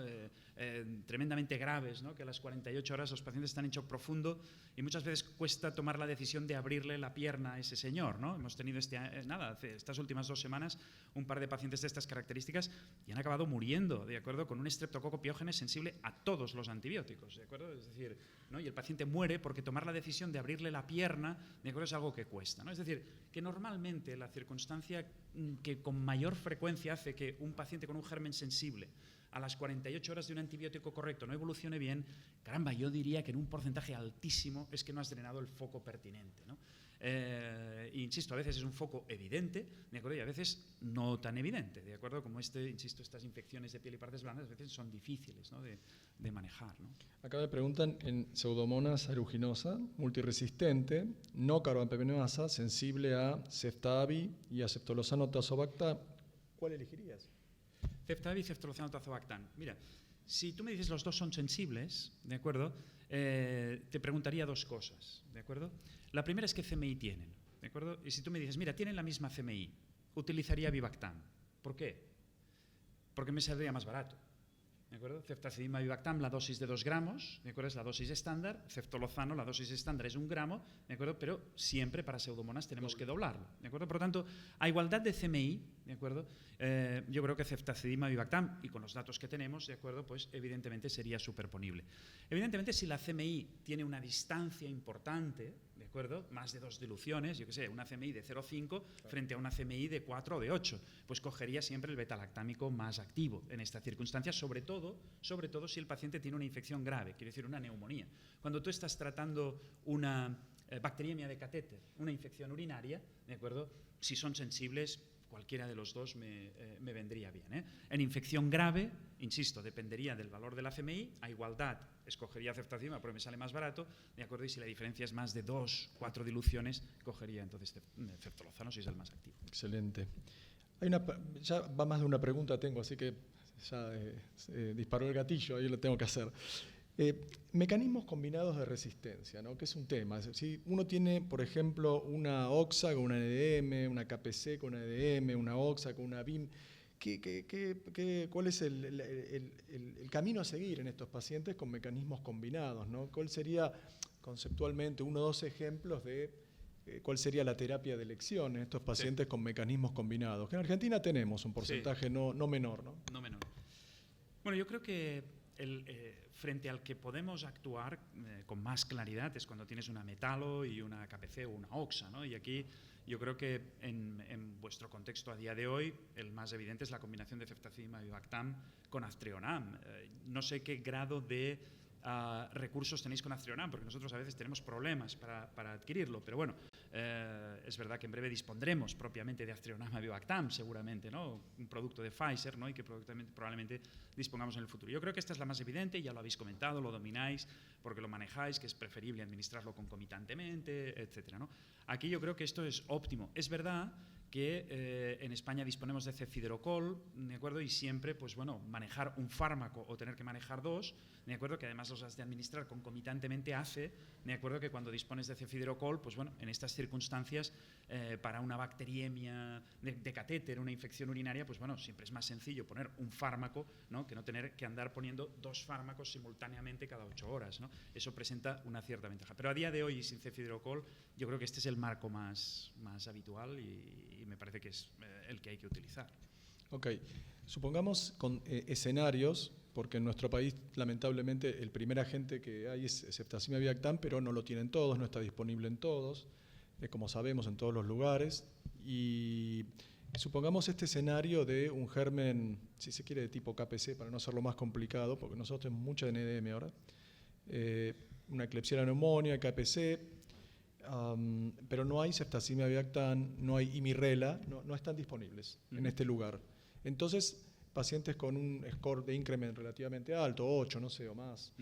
B: Tremendamente graves, ¿no? Que a las 48 horas los pacientes están en shock profundo y muchas veces cuesta tomar la decisión de abrirle la pierna a ese señor, ¿no? Hemos tenido estas últimas 2 semanas un par de pacientes de estas características y han acabado muriendo, ¿de acuerdo? Con un estreptococo piógenes sensible a todos los antibióticos, ¿de acuerdo? Es decir, ¿no? Y el paciente muere porque tomar la decisión de abrirle la pierna, ¿de acuerdo?, es algo que cuesta, ¿no? Es decir, que normalmente la circunstancia que con mayor frecuencia hace que un paciente con un germen sensible a las 48 horas de un antibiótico correcto no evolucione bien, caramba, yo diría que en un porcentaje altísimo es que no has drenado el foco pertinente, ¿no? Insisto, a veces es un foco evidente, ¿de acuerdo?, y a veces no tan evidente, ¿de acuerdo? Como estas infecciones de piel y partes blandas a veces son difíciles, ¿no?, de manejar, ¿no?
A: Acá me preguntan en Pseudomonas aeruginosa, multiresistente, no carbapenemasa, sensible a Ceftabi y a Ceftolozano tazobacta, ¿cuál elegirías?
B: Ceftabi y ceftolozano tazobactam. Mira, si tú me dices los dos son sensibles, ¿de acuerdo? Te preguntaría dos cosas, ¿de acuerdo? La primera es qué CMI tienen, ¿de acuerdo? Y si tú me dices, mira, tienen la misma CMI, utilizaría Vivactam. ¿Por qué? Porque me saldría más barato. ¿De acuerdo? Ceftazidima Vivactam, la dosis de 2 gramos, ¿de acuerdo? Es la dosis estándar. Ceftolozano, la dosis estándar es 1 gramo, ¿de acuerdo? Pero siempre para Pseudomonas tenemos que doblarlo, ¿de acuerdo? Por lo tanto, a igualdad de CMI, ¿de acuerdo? Yo creo que ceftazidima Vivactam, y con los datos que tenemos, ¿de acuerdo? Pues evidentemente sería superponible. Evidentemente, si la CMI tiene una distancia importante, ¿de acuerdo? Más de 2 diluciones, yo qué sé, una CMI de 0,5 frente a una CMI de 4 o de 8, pues cogería siempre el betalactámico más activo en esta circunstancia, sobre todo si el paciente tiene una infección grave, quiere decir una neumonía. Cuando tú estás tratando una bacteriemia de catéter, una infección urinaria, ¿de acuerdo? Si son sensibles, cualquiera de los dos me vendría bien, ¿eh? En infección grave, insisto, dependería del valor de la CMI, a igualdad escogería ceftazidima porque me sale más barato, ¿de acuerdo? Y si la diferencia es más de 2, 4 diluciones, cogería entonces ceftolozano si es el más activo.
A: Excelente. Ya va más de una pregunta tengo, así que ya disparó el gatillo, ahí lo tengo que hacer. Mecanismos combinados de resistencia, ¿no? Que es un tema. Si uno tiene, por ejemplo, una OXA con una NDM, una KPC con una NDM, una OXA con una BIM, ¿cuál es el camino a seguir en estos pacientes con mecanismos combinados, ¿no? ¿Cuál sería conceptualmente 1 o 2 ejemplos de cuál sería la terapia de elección en estos pacientes con mecanismos combinados? Que en Argentina tenemos un porcentaje no menor, ¿no?
B: No menor. Bueno, yo creo que frente al que podemos actuar con más claridad es cuando tienes una metalo y una KPC o una OXA, ¿no? Y aquí yo creo que en vuestro contexto a día de hoy el más evidente es la combinación de ceftazidima y Vivactam con Aztreonam. No sé qué grado de recursos tenéis con Aztreonam, porque nosotros a veces tenemos problemas para adquirirlo, pero bueno, es verdad que en breve dispondremos propiamente de Aztreonam a Vivactam, seguramente, ¿no? Un producto de Pfizer, ¿no? Y que probablemente dispongamos en el futuro. Yo creo que esta es la más evidente, ya lo habéis comentado, lo domináis, porque lo manejáis, que es preferible administrarlo concomitantemente, etcétera, ¿no? Aquí yo creo que esto es óptimo. Es verdad que en España disponemos de cefidrocol, ¿de acuerdo? Y siempre, pues bueno, manejar un fármaco o tener que manejar 2, ¿de acuerdo? Que además los has de administrar concomitantemente hace, ¿de acuerdo? Que cuando dispones de cefidrocol, pues bueno, en estas circunstancias, para una bacteriemia de catéter, una infección urinaria, pues bueno, siempre es más sencillo poner un fármaco, ¿no? Que no tener que andar poniendo 2 fármacos simultáneamente cada 8 horas, ¿no? Eso presenta una cierta ventaja. Pero a día de hoy, sin cefidrocol, yo creo que este es el marco más habitual y me parece que es el que hay que utilizar.
A: Ok, supongamos con escenarios, porque en nuestro país lamentablemente el primer agente que hay es ceftazidima Vivactam, pero no lo tienen todos, no está disponible en todos, como sabemos en todos los lugares, y supongamos este escenario de un germen, si se quiere, de tipo KPC, para no hacerlo más complicado, porque nosotros tenemos mucha NDM ahora, una Klebsiella pneumoniae, KPC, pero no hay ceftazidima Vivactam, no hay Imirrela, no están disponibles en este lugar. Entonces, pacientes con un score de increment relativamente alto, 8, no sé, o más,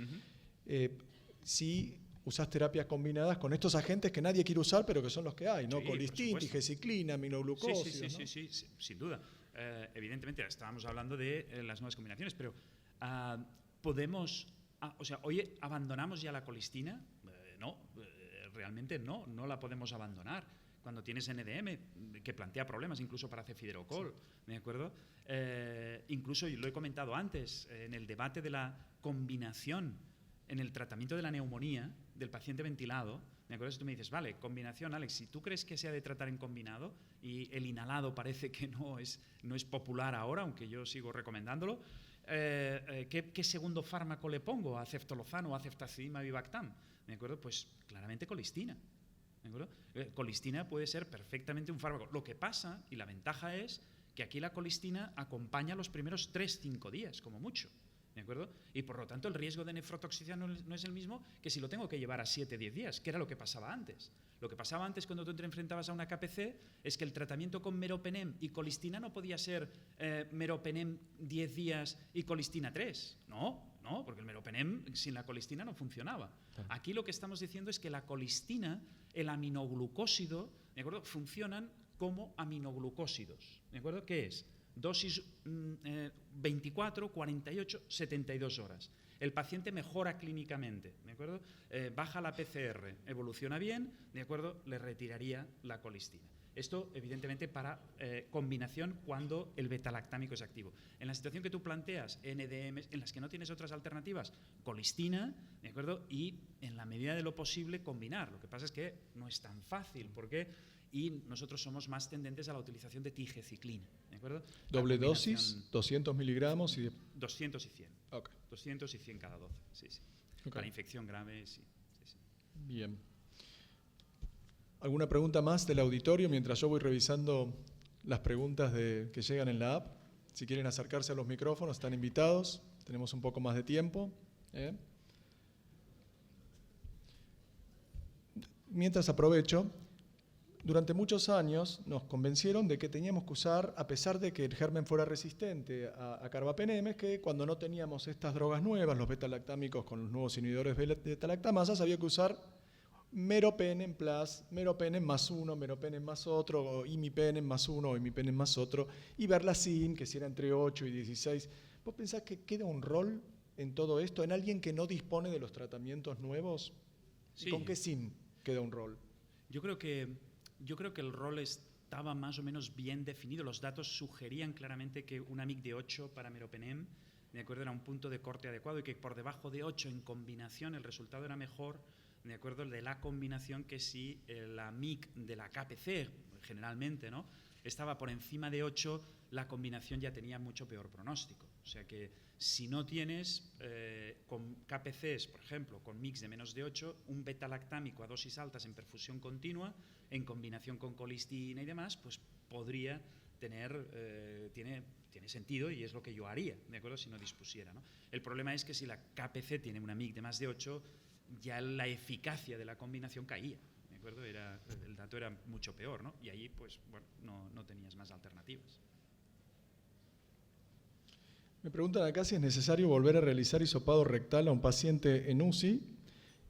A: si usás terapias combinadas con estos agentes que nadie quiere usar, pero que son los que hay, ¿no?
B: Sí,
A: colistin, digeciclina, aminoglucósidos,
B: sí, sin duda. Evidentemente, estábamos hablando de las nuevas combinaciones, pero podemos... o sea, ¿hoy abandonamos ya la colistina? No, realmente no la podemos abandonar. Cuando tienes NDM, que plantea problemas incluso para cefidrocol, ¿de acuerdo? Incluso, y lo he comentado antes, en el debate de la combinación en el tratamiento de la neumonía del paciente ventilado, ¿de acuerdo? Si tú me dices, vale, combinación, Alex, si tú crees que se ha de tratar en combinado y el inhalado parece que no es popular ahora, aunque yo sigo recomendándolo, ¿qué segundo fármaco le pongo a ceftolozano o a ceftazidima Vivactam? ¿De acuerdo? Pues claramente colistina. ¿De acuerdo? Colistina puede ser perfectamente un fármaco. Lo que pasa, y la ventaja es, que aquí la colistina acompaña los primeros 3-5 días, como mucho. ¿De acuerdo? Y por lo tanto el riesgo de nefrotoxicidad no es el mismo que si lo tengo que llevar a 7-10 días, que era lo que pasaba antes. Lo que pasaba antes cuando tú te enfrentabas a una KPC es que el tratamiento con meropenem y colistina no podía ser meropenem 10 días y colistina 3. No, porque el meropenem sin la colistina no funcionaba. Aquí lo que estamos diciendo es que la colistina, el aminoglucósido, ¿de acuerdo?, funcionan como aminoglucósidos. ¿De acuerdo? ¿Qué es? dosis 24, 48, 72 horas. El paciente mejora clínicamente, ¿de acuerdo? Baja la PCR, evoluciona bien, ¿de acuerdo? Le retiraría la colistina. Esto, evidentemente, para combinación cuando el betalactámico es activo. En la situación que tú planteas, NDM, en las que no tienes otras alternativas, colistina, ¿de acuerdo? Y en la medida de lo posible combinar. Lo que pasa es que no es tan fácil, y nosotros somos más tendentes a la utilización de tigeciclina, ¿de acuerdo?
A: Doble dosis, 200 miligramos y...
B: 200 y 100.
A: Okay.
B: 200 y 100 cada 12, sí, sí.
A: Okay.
B: Para infección grave, sí, sí, sí.
A: Bien. ¿Alguna pregunta más del auditorio mientras yo voy revisando las preguntas que llegan en la app? Si quieren acercarse a los micrófonos, están invitados. Tenemos un poco más de tiempo. Mientras aprovecho, durante muchos años nos convencieron de que teníamos que usar, a pesar de que el germen fuera resistente a carbapenemes, que cuando no teníamos estas drogas nuevas, los betalactámicos con los nuevos inhibidores de betalactamasas, había que usar meropenem plus, meropenem más uno, meropenem más otro, o imipenem más uno, o imipenem más otro, y verlacin, que si era entre 8 y 16. ¿Vos pensás que queda un rol en todo esto, en alguien que no dispone de los tratamientos nuevos?
B: Sí.
A: ¿Con qué sin queda un rol?
B: Yo creo que el rol estaba más o menos bien definido. Los datos sugerían claramente que una MIC de 8 para meropenem, ¿de acuerdo?, era un punto de corte adecuado, y que por debajo de 8 en combinación el resultado era mejor, ¿de acuerdo?, de la combinación, que si la MIC de la KPC, generalmente, ¿no?, estaba por encima de 8, la combinación ya tenía mucho peor pronóstico. O sea que si no tienes con KPCs, por ejemplo, con MICs de menos de 8, un betalactámico a dosis altas en perfusión continua, en combinación con colistina y demás, pues podría tener, tiene sentido, y es lo que yo haría, ¿de acuerdo?, si no dispusiera, ¿no? El problema es que si la KPC tiene una MIC de más de 8, ya la eficacia de la combinación caía, ¿de acuerdo? El dato era mucho peor, ¿no? Y ahí, pues, bueno, no tenías más alternativas.
A: Me preguntan acá si es necesario volver a realizar hisopado rectal a un paciente en UCI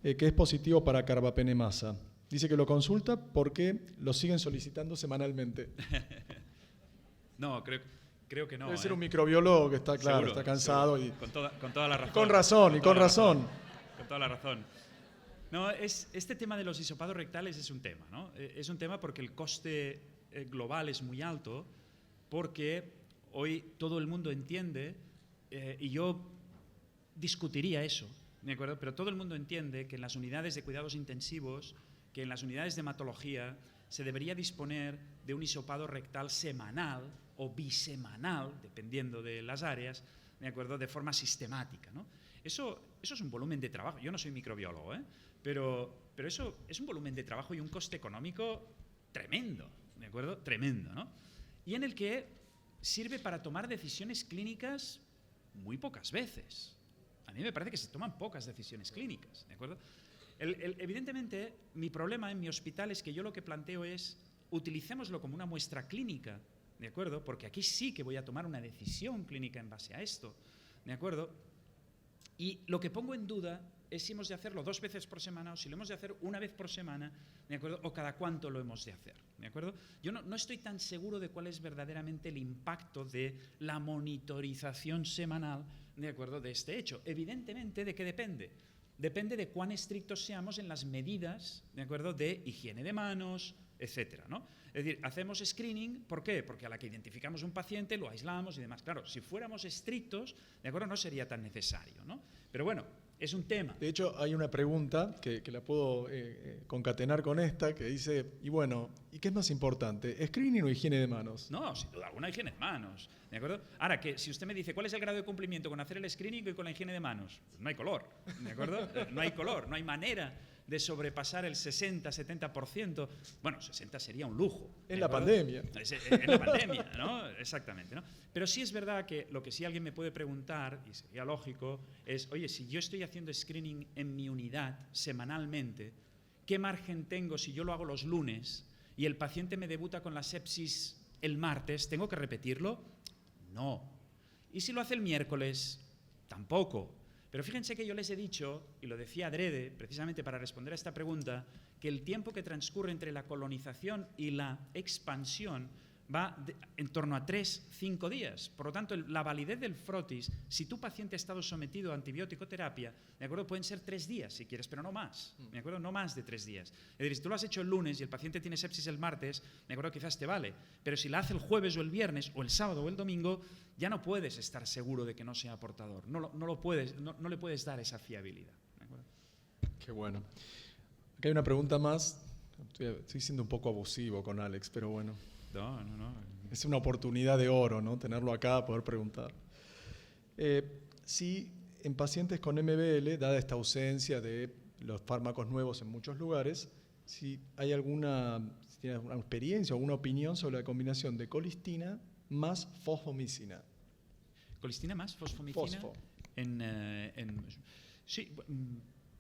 A: que es positivo para carbapenemasa. Dice que lo consulta porque lo siguen solicitando semanalmente.
B: No, creo que no.
A: Debe ser un microbiólogo que está, claro,
B: Seguro,
A: está cansado.
B: seguro. Con toda la razón.
A: Con razón, y con razón.
B: Con toda la razón. No, este tema de los hisopados rectales es un tema, ¿no? Es un tema porque el coste global es muy alto, porque hoy todo el mundo entiende, y yo discutiría eso, ¿de acuerdo? Pero todo el mundo entiende que en las unidades de cuidados intensivos, que en las unidades de hematología, se debería disponer de un hisopado rectal semanal o bisemanal, dependiendo de las áreas, ¿de acuerdo?, de forma sistemática, ¿no? Eso es un volumen de trabajo. Yo no soy microbiólogo, pero eso es un volumen de trabajo y un coste económico tremendo, ¿de acuerdo? Tremendo, ¿no? Y en el que sirve para tomar decisiones clínicas muy pocas veces. A mí me parece que se toman pocas decisiones clínicas, ¿de acuerdo? Evidentemente, mi problema en mi hospital es que yo lo que planteo es, utilicémoslo como una muestra clínica, ¿de acuerdo? Porque aquí sí que voy a tomar una decisión clínica en base a esto, ¿de acuerdo? Y lo que pongo en duda es si hemos de hacerlo 2 veces por semana, o si lo hemos de hacer 1 vez por semana, ¿de acuerdo?, o cada cuánto lo hemos de hacer, ¿de acuerdo? Yo no estoy tan seguro de cuál es verdaderamente el impacto de la monitorización semanal, ¿de acuerdo?, de este hecho. Evidentemente, ¿de qué depende? Depende de cuán estrictos seamos en las medidas, ¿de acuerdo?, de higiene de manos, etcétera, ¿no? Es decir, hacemos screening, ¿por qué? Porque a la que identificamos un paciente lo aislamos y demás. Claro, si fuéramos estrictos, ¿de acuerdo?, no sería tan necesario, ¿no? Pero bueno, es un tema.
A: De hecho, hay una pregunta que la puedo concatenar con esta, que dice, y bueno, ¿y qué es más importante, screening o higiene de manos?
B: No, sin duda alguna, higiene de manos, ¿de acuerdo? Ahora, que si usted me dice, ¿cuál es el grado de cumplimiento con hacer el screening y con la higiene de manos? Pues no hay color, ¿de acuerdo? No hay color, no hay manera de sobrepasar el 60, 70%. Bueno, 60 sería un lujo.
A: En la pandemia.
B: En la pandemia, ¿no? Exactamente, ¿no? Pero sí es verdad que lo que sí alguien me puede preguntar, y sería lógico, es, oye, si yo estoy haciendo screening en mi unidad semanalmente, ¿qué margen tengo si yo lo hago los lunes y el paciente me debuta con la sepsis el martes? ¿Tengo que repetirlo? No. ¿Y si lo hace el miércoles? Tampoco. Pero fíjense que yo les he dicho, y lo decía adrede, precisamente para responder a esta pregunta, que el tiempo que transcurre entre la colonización y la expansión en torno a 3-5 días. Por lo tanto, la validez del frotis, si tu paciente ha estado sometido a antibiótico-terapia, ¿de acuerdo? Pueden ser 3 días si quieres, pero no más, ¿de acuerdo? No más de 3 días. Es decir, si tú lo has hecho el lunes y el paciente tiene sepsis el martes, ¿de acuerdo? Quizás te vale, pero si la hace el jueves o el viernes o el sábado o el domingo, ya no puedes estar seguro de que no sea portador, no le puedes dar esa fiabilidad, ¿de acuerdo?
A: Qué bueno. Aquí hay una pregunta más. Estoy siendo un poco abusivo con Alex, pero bueno.
B: No.
A: Es una oportunidad de oro, ¿no? Tenerlo acá, poder preguntar. Si en pacientes con MBL, dada esta ausencia de los fármacos nuevos en muchos lugares, si hay si tienes alguna experiencia o alguna opinión sobre la combinación de colistina más fosfomicina.
B: Colistina más fosfomicina.
A: Fosfo.
B: Sí,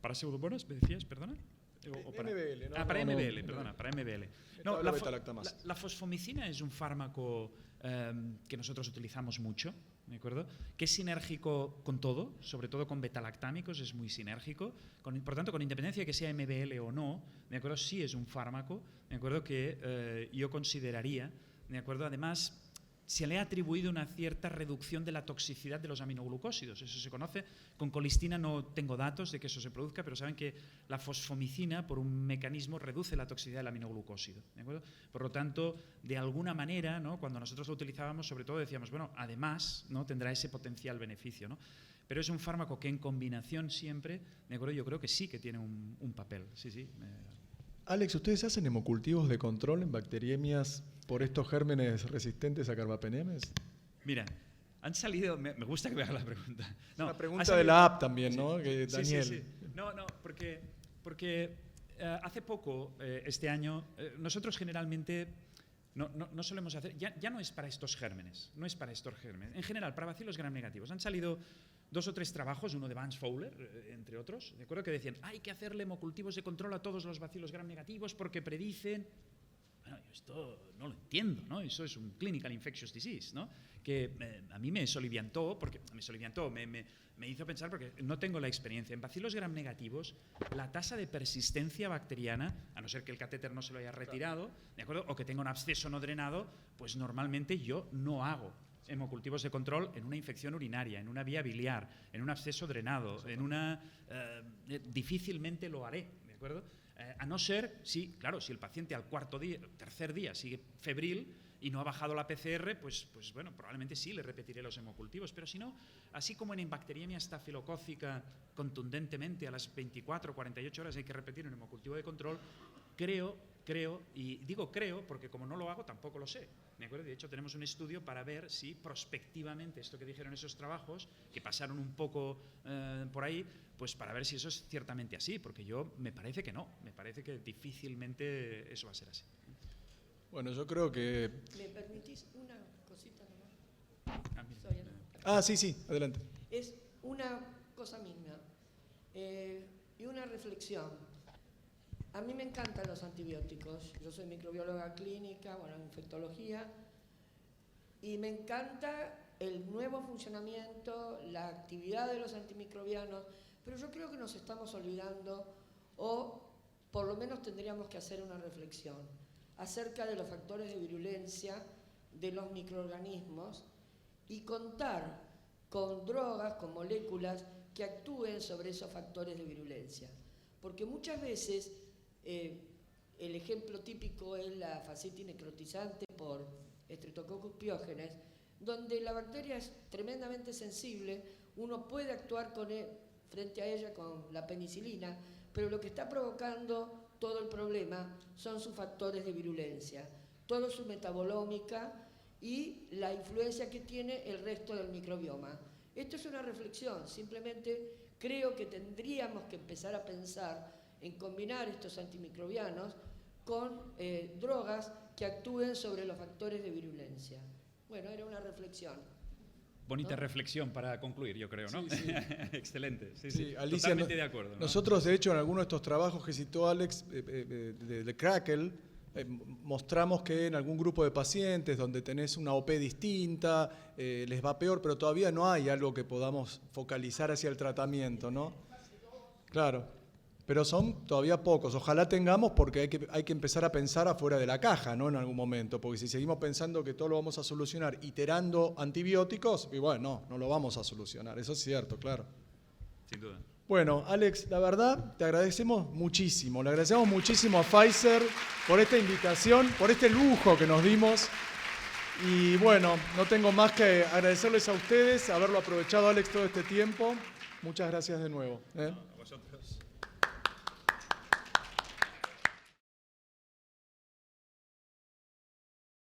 B: para pseudomonas, ¿me decías, perdona?
A: Para MBL, ¿no?
B: Para MBL, perdona, para MBL. No,
A: beta-lactamasa.
B: la fosfomicina es un fármaco que nosotros utilizamos mucho, ¿de acuerdo? Que es sinérgico con todo, sobre todo con betalactámicos, es muy sinérgico. Por tanto, con independencia de que sea MBL o no, ¿de acuerdo? Sí es un fármaco, ¿de acuerdo? Que yo consideraría, ¿de acuerdo? Además, se le ha atribuido una cierta reducción de la toxicidad de los aminoglucósidos. Eso se conoce. Con colistina no tengo datos de que eso se produzca, pero saben que la fosfomicina, por un mecanismo, reduce la toxicidad del aminoglucósido, ¿de acuerdo? Por lo tanto, de alguna manera, ¿no? Cuando nosotros lo utilizábamos, sobre todo decíamos, bueno, además, ¿no? Tendrá ese potencial beneficio, ¿no? Pero es un fármaco que en combinación siempre, ¿de acuerdo? Yo creo que sí que tiene un papel. Sí.
A: Alex, ¿ustedes hacen hemocultivos de control en bacteriemias por estos gérmenes resistentes a carbapenemes?
B: Mira, han salido... Me gusta que me haga la pregunta. No,
A: una pregunta de la app también,
B: sí,
A: ¿no? Que Daniel.
B: Sí. No, porque hace poco, este año, nosotros generalmente no solemos hacer... Ya no es para estos gérmenes, En general, para bacilos gram negativos. Han salido 2 o 3 trabajos, uno de Vance Fowler, entre otros, ¿de acuerdo? Que decían, hay que hacerle hemocultivos de control a todos los bacilos gram negativos porque predicen... Bueno, yo esto no lo entiendo, ¿no? Eso es un clinical infectious disease, ¿no? Que a mí me soliviantó, me hizo pensar, porque no tengo la experiencia. En bacilos gram negativos, la tasa de persistencia bacteriana, a no ser que el catéter no se lo haya retirado, ¿de acuerdo? O que tenga un absceso no drenado, pues normalmente yo no hago hemocultivos de control en una infección urinaria, en una vía biliar, en un absceso drenado, difícilmente lo haré, ¿de acuerdo? A no ser, si el paciente al tercer día sigue febril y no ha bajado la PCR, pues bueno, probablemente sí le repetiré los hemocultivos, pero si no, así como en bacteriemia estafilocócica contundentemente a las 24 o 48 horas hay que repetir un hemocultivo de control, creo, y digo creo porque como no lo hago tampoco lo sé, ¿de acuerdo? De hecho tenemos un estudio para ver si prospectivamente esto que dijeron esos trabajos, que pasaron un poco por ahí, pues para ver si eso es ciertamente así, porque me parece que no, me parece que difícilmente eso va a ser así.
A: Bueno, yo creo que...
F: ¿Me permitís una cosita nomás?
A: Sí, adelante.
F: Es una cosa mía y una reflexión. A mí me encantan los antibióticos. Yo soy microbióloga clínica, en infectología, y me encanta el nuevo funcionamiento, la actividad de los antimicrobianos, pero yo creo que nos estamos olvidando, o por lo menos tendríamos que hacer una reflexión acerca de los factores de virulencia de los microorganismos y contar con drogas, con moléculas que actúen sobre esos factores de virulencia. Porque muchas veces el ejemplo típico es la fascitis necrotizante por Streptococcus pyogenes, donde la bacteria es tremendamente sensible, uno puede actuar frente a ella con la penicilina, pero lo que está provocando todo el problema son sus factores de virulencia, toda su metabolómica y la influencia que tiene el resto del microbioma. Esto es una reflexión, simplemente creo que tendríamos que empezar a pensar en combinar estos antimicrobianos con drogas que actúen sobre los factores de virulencia. Bueno, era una reflexión.
B: Bonita, ¿no? Reflexión para concluir, yo creo, ¿no? Sí. Excelente. Sí.
A: Alicia,
B: totalmente de acuerdo, ¿no?
A: Nosotros, de hecho, en algunos de estos trabajos que citó Alex, de Crackle, mostramos que en algún grupo de pacientes donde tenés una OP distinta, les va peor, pero todavía no hay algo que podamos focalizar hacia el tratamiento, ¿no? Claro. pero son todavía pocos. Ojalá tengamos, porque hay que empezar a pensar afuera de la caja, ¿no? En algún momento, porque si seguimos pensando que todo lo vamos a solucionar iterando antibióticos, y bueno, no lo vamos a solucionar, eso es cierto, claro.
B: Sin duda.
A: Bueno, Alex, la verdad, te agradecemos muchísimo. Le agradecemos muchísimo a Pfizer por esta invitación, por este lujo que nos dimos. Y bueno, no tengo más que agradecerles a ustedes, haberlo aprovechado, Alex, todo este tiempo. Muchas gracias de nuevo.
B: A vosotros.